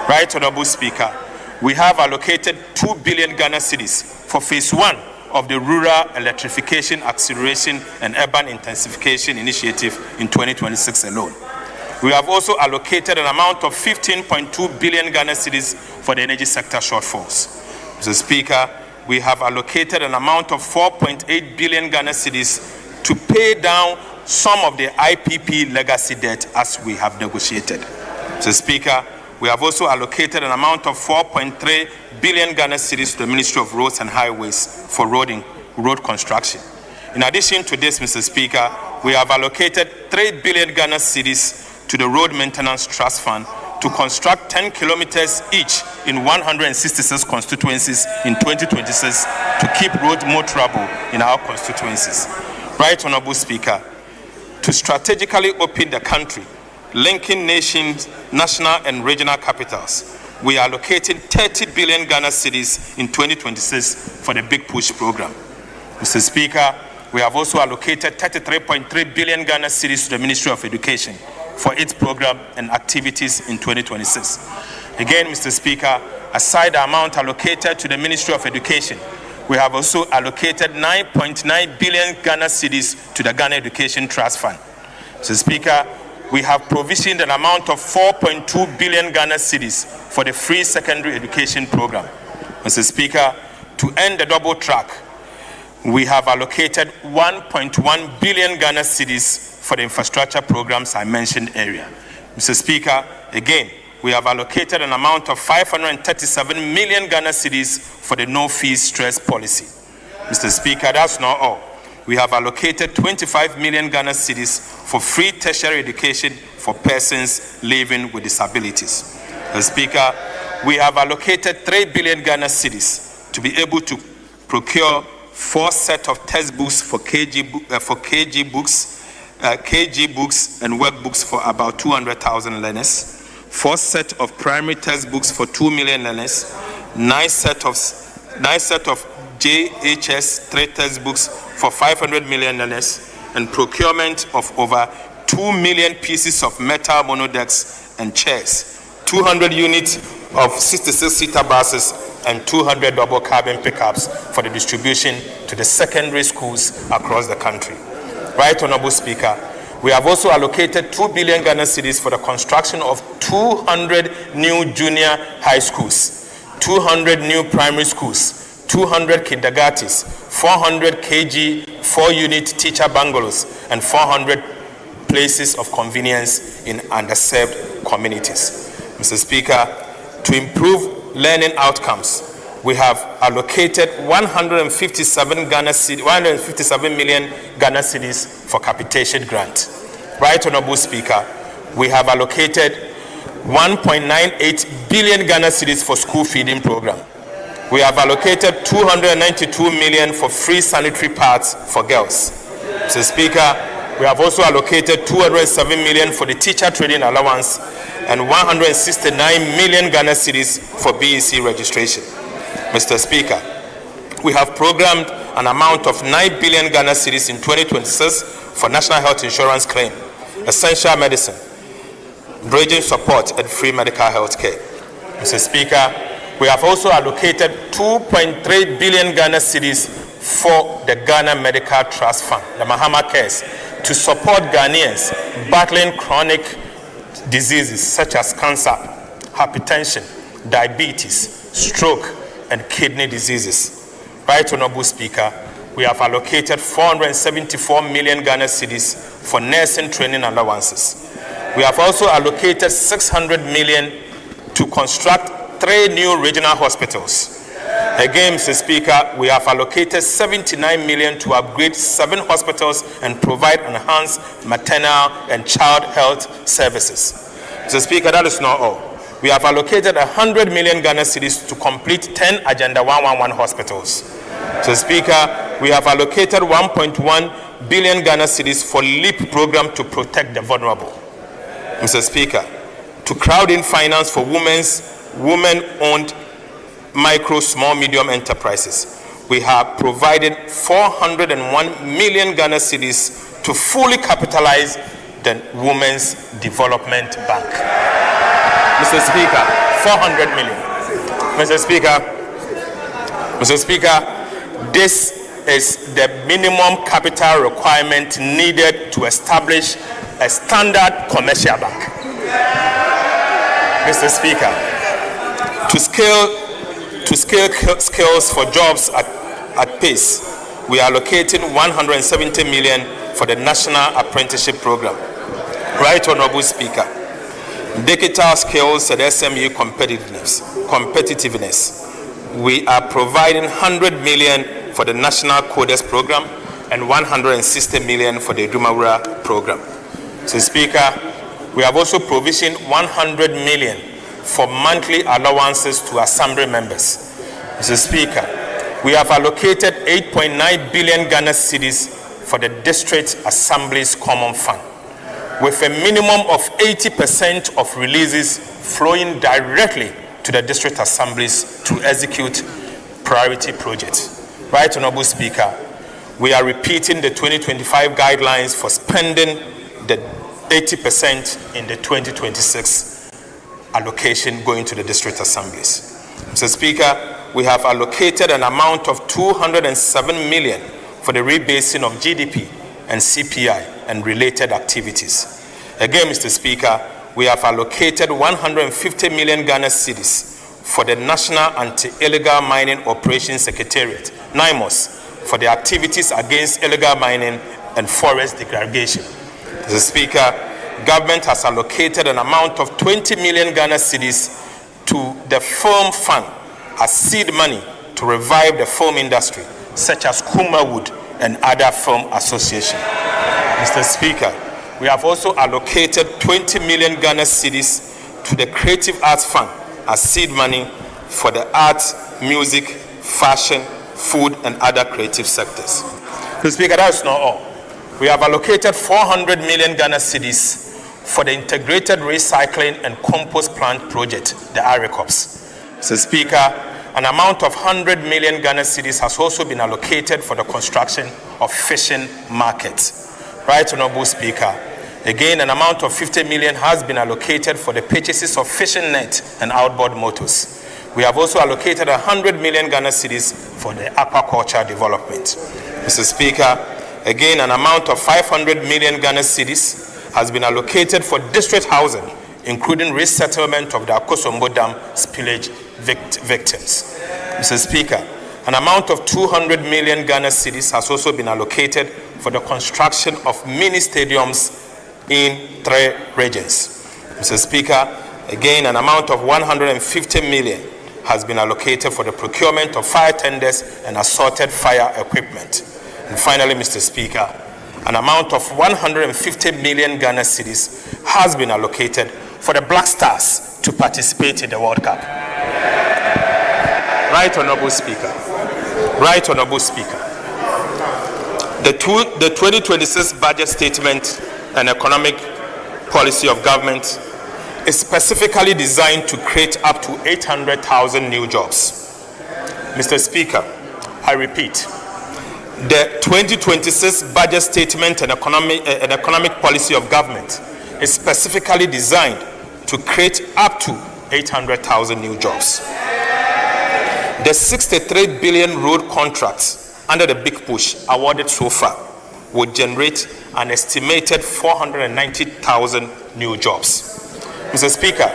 Right Honorable Speaker, we have allocated 2 billion Ghana cedis for phase 1 of the Rural Electrification Acceleration and Urban Intensification Initiative in 2026 alone. We have also allocated an amount of 15.2 billion Ghana cedis for the energy sector shortfalls. Mr. Speaker, we have allocated an amount of 4.8 billion Ghana cedis to pay down some of the IPP legacy debt as we have negotiated. Mr. Speaker, we have also allocated an amount of 4.3 billion Ghana cedis to the Ministry of Roads and Highways for road construction. In addition to this, Mr. Speaker, we have allocated 3 billion Ghana cedis to the Road Maintenance Trust Fund to construct 10 kilometers each in 166 constituencies in 2026 to keep roads more trouble in our constituencies. Right Honorable Speaker, to strategically open the country, linking nations, national and regional capitals, we are allocating 30 billion Ghana cedis in 2026 for the Big Push program. Mr. Speaker, we have also allocated 33.3 billion Ghana cedis to the Ministry of Education for its program and activities in 2026. Again, Mr. Speaker, aside the amount allocated to the Ministry of Education, we have also allocated 9.9 billion Ghana cedis to the Ghana Education Trust Fund. Mr. Speaker, we have provisioned an amount of 4.2 billion Ghana cedis for the free secondary education program. Mr. Speaker, to end the double track, we have allocated 1.1 billion Ghana cedis for the infrastructure programs I mentioned earlier. Mr. Speaker, again, we have allocated an amount of 537 million Ghana cedis for the no-fees stress policy. Mr. Speaker, that's not all. We have allocated 25 million Ghana cedis for free tertiary education for persons living with disabilities. Mr. Speaker, we have allocated 3 billion Ghana cedis to be able to procure 4 sets of textbooks for KG books and workbooks for about 200,000 learners, 4 sets of primary textbooks for 2 million learners, 9 sets of JHS 3 textbooks for 500 million learners, and procurement of over 2 million pieces of metal monodecks and chairs, 200 units of 66-seater buses, and 200 double cabin pickups for the distribution to the secondary schools across the country. Right Honorable Speaker, we have also allocated 2 billion Ghana cedis for the construction of 200 new junior high schools, 200 new primary schools, 200 kindergartens, 400 KG 4-unit teacher bungalows, and 400 places of convenience in underserved communities. Mr. Speaker, to improve learning outcomes, we have allocated 157 million Ghana cedis for capitation grant. Right Honorable Speaker, we have allocated 1.98 billion Ghana cedis for school feeding program. We have allocated 292 million for free sanitary pads for girls. Mr. Speaker, we have also allocated 207 million for the teacher training allowance and 169 million Ghana cedis for BEC registration. Mr. Speaker, we have programmed an amount of 9 billion Ghana cedis in 2026 for national health insurance claim, essential medicine, bridging support, and free medical health care. Mr. Speaker, we have also allocated 2.3 billion Ghana cedis for the Ghana Medical Trust Fund, the Mahama Cares, to support Ghanaians battling chronic diseases such as cancer, hypertension, diabetes, stroke, and kidney diseases. Right Honorable Speaker, we have allocated 474 million Ghana cedis for nursing training allowances. We have also allocated 600 million to construct 3 new regional hospitals. Again, Mr. Speaker, we have allocated 79 million to upgrade 7 hospitals and provide enhanced maternal and child health services. Mr. Speaker, that is not all. We have allocated 100 million Ghana cedis to complete 10 Agenda 111 hospitals. Mr. Speaker, we have allocated 1.1 billion Ghana cedis for LEAP program to protect the vulnerable. Mr. Speaker, to crowd in finance for women-owned micro, small, medium enterprises, we have provided 401 million Ghana cedis to fully capitalize the Women's Development Bank. Mr. Speaker, 400 million. Mr. Speaker, this is the minimum capital requirement needed to establish a standard commercial bank. Mr. Speaker, to scale skills for jobs at pace, we are allocating 170 million for the National Apprenticeship Program. Right Honorable Speaker, digital skills and SME competitiveness. We are providing 100 million for the National Coders Program and 160 million for the Dumawura Program. Mr. Speaker, we have also provisioned 100 million for monthly allowances to assembly members. Mr. Speaker, we have allocated 8.9 billion Ghana cedis for the District Assembly's Common Fund, with a minimum of 80% of releases flowing directly to the District Assemblies to execute priority projects. Right Honorable Speaker, we are repeating the 2025 guidelines for spending the 80% in the 2026 allocation going to the district assemblies. Mr. Speaker, we have allocated an amount of 207 million for the rebasing of GDP and CPI and related activities. Again, Mr. Speaker, we have allocated 150 million Ghana cedis for the National Anti-Illegal Mining Operations Secretariat, NIMOS, for the activities against illegal mining and forest degradation. Mr. Speaker, government has allocated an amount of 20 million Ghana cedis to the film fund as seed money to revive the film industry, such as Kuma Wood and other film associations. Mr. Speaker, we have also allocated 20 million Ghana cedis to the Creative Arts Fund as seed money for the arts, music, fashion, food, and other creative sectors. Mr. Speaker, that is not all. We have allocated 400 million Ghana cedis for the Integrated Recycling and Compost Plant Project, the IRECOPS. Mr. Speaker, an amount of 100 million Ghana cedis has also been allocated for the construction of fishing markets. Right Honorable Speaker, again, an amount of 50 million has been allocated for the purchases of fishing net and outboard motors. We have also allocated 100 million Ghana cedis for the aquaculture development. Mr. Speaker, again, an amount of 500 million Ghana cedis has been allocated for district housing, including resettlement of the Akosombo Dam spillage victims. Mr. Speaker, an amount of 200 million Ghana cedis has also been allocated for the construction of mini stadiums in 3 regions. Mr. Speaker, again, an amount of 150 million has been allocated for the procurement of fire tenders and assorted fire equipment. And finally, Mr. Speaker, an amount of 150 million Ghana cedis has been allocated for the Black Stars to participate in the World Cup. Right Honorable Speaker. Right Honorable Speaker. The 2026 budget statement and economic policy of government is specifically designed to create up to 800,000 new jobs. Mr. Speaker, I repeat, the 2026 budget statement and economic policy of government is specifically designed to create up to 800,000 new jobs. The 63 billion road contracts under the Big Push awarded so far would generate an estimated 490,000 new jobs. Mr. Speaker,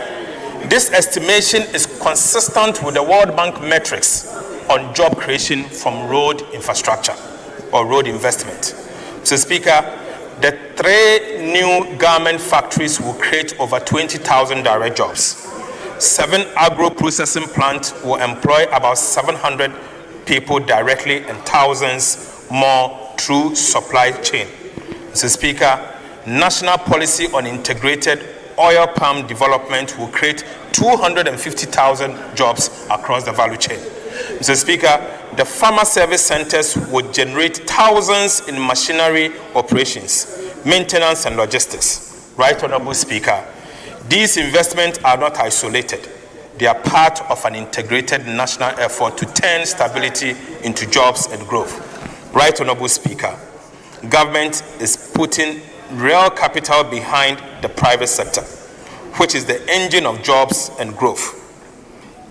this estimation is consistent with the World Bank metrics on job creation from road infrastructure or road investment. Mr. Speaker, The 3 new garment factories will create over 20,000 direct jobs. 7 agro-processing plants will employ about 700 people directly and thousands more through supply chain. Mr. Speaker, national policy on integrated oil palm development will create 250,000 jobs across the value chain. Mr. Speaker, the farmer service centers would generate thousands in machinery operations, maintenance and logistics. Right Honorable Speaker, these investments are not isolated. They are part of an integrated national effort to turn stability into jobs and growth. Right Honorable Speaker, government is putting real capital behind the private sector, which is the engine of jobs and growth.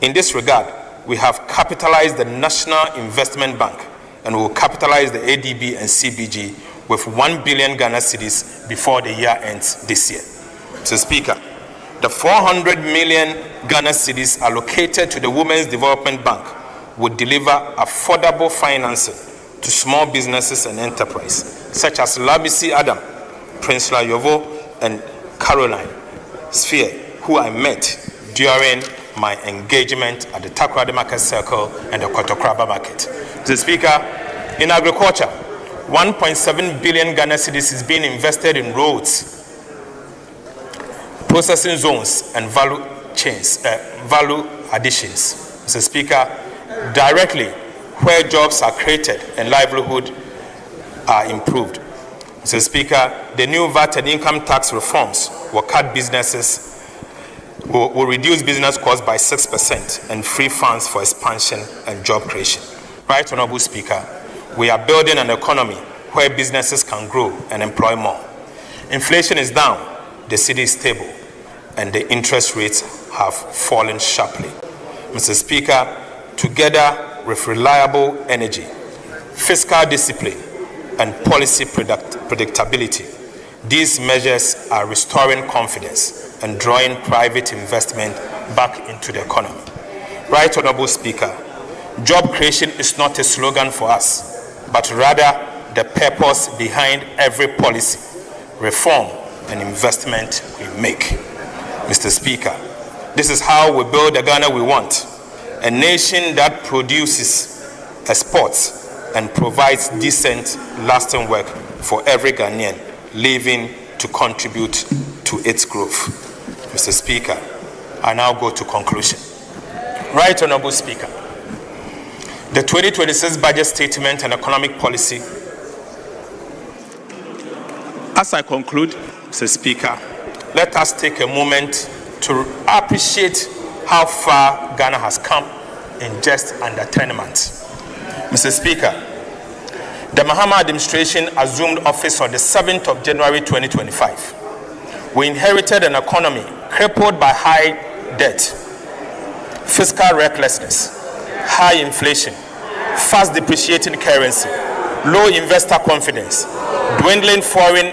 In this regard, we have capitalized the National Investment Bank and will capitalize the ADB and CBG with 1 billion Ghana cedis before the year ends this year. Mr. Speaker, the 400 million Ghana cedis allocated to the Women's Development Bank would deliver affordable financing to small businesses and enterprise, such as Labisi Adam, Prince Layovo, and Caroline Sphere, who I met during my engagement at the Takoradi Market Circle and the Kotokraba Market. Mr. Speaker, in agriculture, 1.7 billion Ghana cedis is being invested in roads, processing zones, and value chains, value additions. Mr. Speaker, directly where jobs are created and livelihood are improved. Mr. Speaker, the new VAT and income tax reforms will cut businesses, will reduce business costs by 6% and free funds for expansion and job creation. Right Honorable Speaker, we are building an economy where businesses can grow and employ more. Inflation is down, the city is stable, and the interest rates have fallen sharply. Mr. Speaker, together with reliable energy, fiscal discipline, and policy predictability, these measures are restoring confidence and drawing private investment back into the economy. Right Honorable Speaker, job creation is not a slogan for us, but rather the purpose behind every policy, reform, and investment we make. Mr. Speaker, this is how we build the Ghana we want, a nation that produces, exports, and provides decent, lasting work for every Ghanaian living to contribute to its growth. Mr. Speaker, I now go to conclusion. Right Honorable Speaker, the 2026 budget statement and economic policy. As I conclude, Mr. Speaker, let us take a moment to appreciate how far Ghana has come in just under 10 months. Mr. Speaker, the Mahama administration assumed office on the 7th of January 2025. We inherited an economy crippled by high debt, fiscal recklessness, high inflation, fast depreciating currency, low investor confidence, dwindling foreign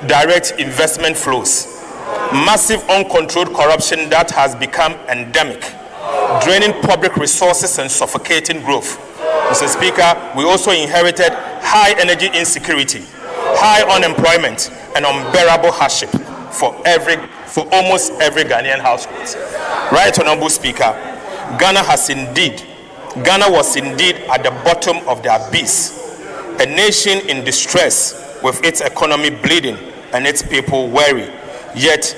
direct investment flows, massive uncontrolled corruption that has become endemic, draining public resources and suffocating growth. Mr. Speaker, we also inherited high energy insecurity, high unemployment, and unbearable hardship for almost every Ghanaian household. Right Honorable Speaker, Ghana was indeed at the bottom of the abyss, a nation in distress with its economy bleeding and its people weary, yet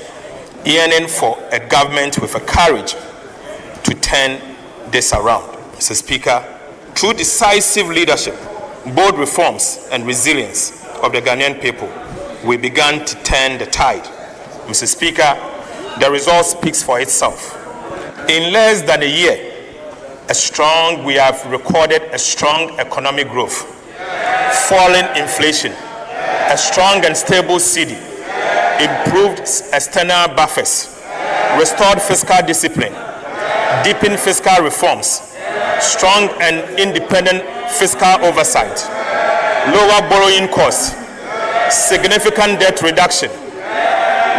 yearning for a government with a courage to turn this around. Mr. Speaker, through decisive leadership, bold reforms, and resilience of the Ghanaian people, we began to turn the tide. Mr. Speaker, the result speaks for itself. In less than a year, we have recorded a strong economic growth, falling inflation, a strong and stable cedi, improved external buffers, restored fiscal discipline, deepened fiscal reforms, strong and independent fiscal oversight, lower borrowing costs, significant debt reduction,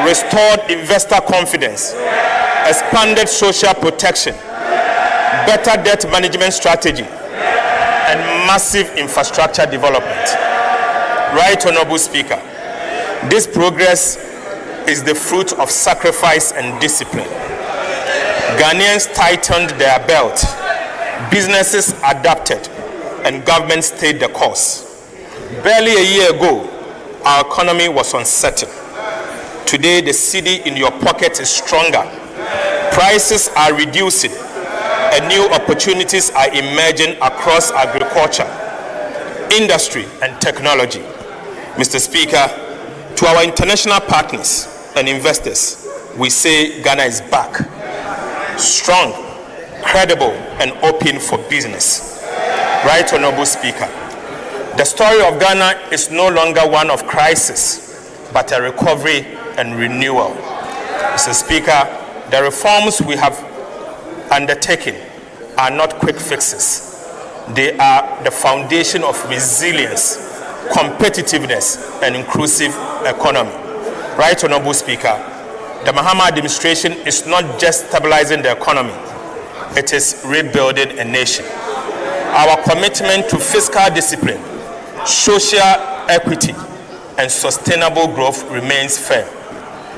restored investor confidence, expanded social protection, better debt management strategy, and massive infrastructure development. Right, Honorable Speaker. This progress is the fruit of sacrifice and discipline. Ghanaians tightened their belt, businesses adapted, and government stayed the course. Barely a year ago, our economy was uncertain. Today, the cedi in your pocket is stronger. Prices are reducing, and new opportunities are emerging across agriculture, industry, and technology. Mr. Speaker, to our international partners and investors, we say Ghana is back, strong, credible, and open for business. Right, Honorable Speaker. The story of Ghana is no longer one of crisis, but a recovery and renewal. Mr. Speaker, the reforms we have undertaken are not quick fixes. They are the foundation of resilience, competitiveness, and inclusive economy. Right, Honorable Speaker, the Mahama administration is not just stabilizing the economy, it is rebuilding a nation. Our commitment to fiscal discipline, social equity, and sustainable growth remains firm.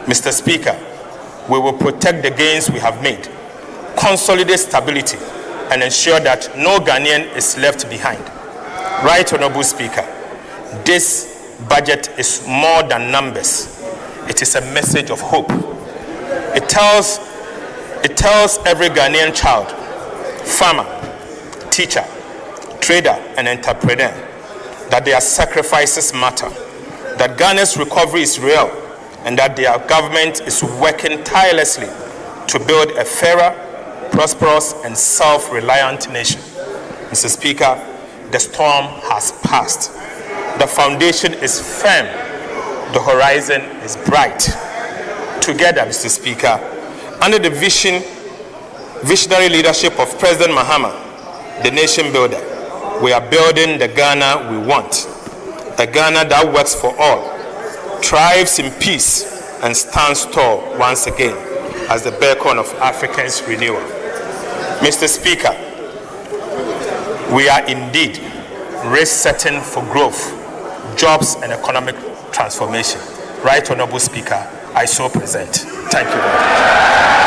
Mr. Speaker, we will protect the gains we have made, consolidate stability, and ensure that no Ghanaian is left behind. Right, Honorable Speaker, this budget is more than numbers. It is a message of hope. It tells every Ghanaian child, farmer, teacher, trader, and entrepreneur that their sacrifices matter, that Ghana's recovery is real, and that their government is working tirelessly to build a fairer, prosperous, and self-reliant nation. Mr. Speaker, the storm has passed. The foundation is firm. The horizon is bright. Together, Mr. Speaker, under the visionary leadership of President Mahama, the nation builder, we are building the Ghana we want. A Ghana that works for all, thrives in peace, and stands tall once again as the beacon of Africa's renewal. Mr. Speaker, we are indeed race-setting for growth, jobs, and economic transformation. Right, Honorable Speaker, I so present. Thank you very much.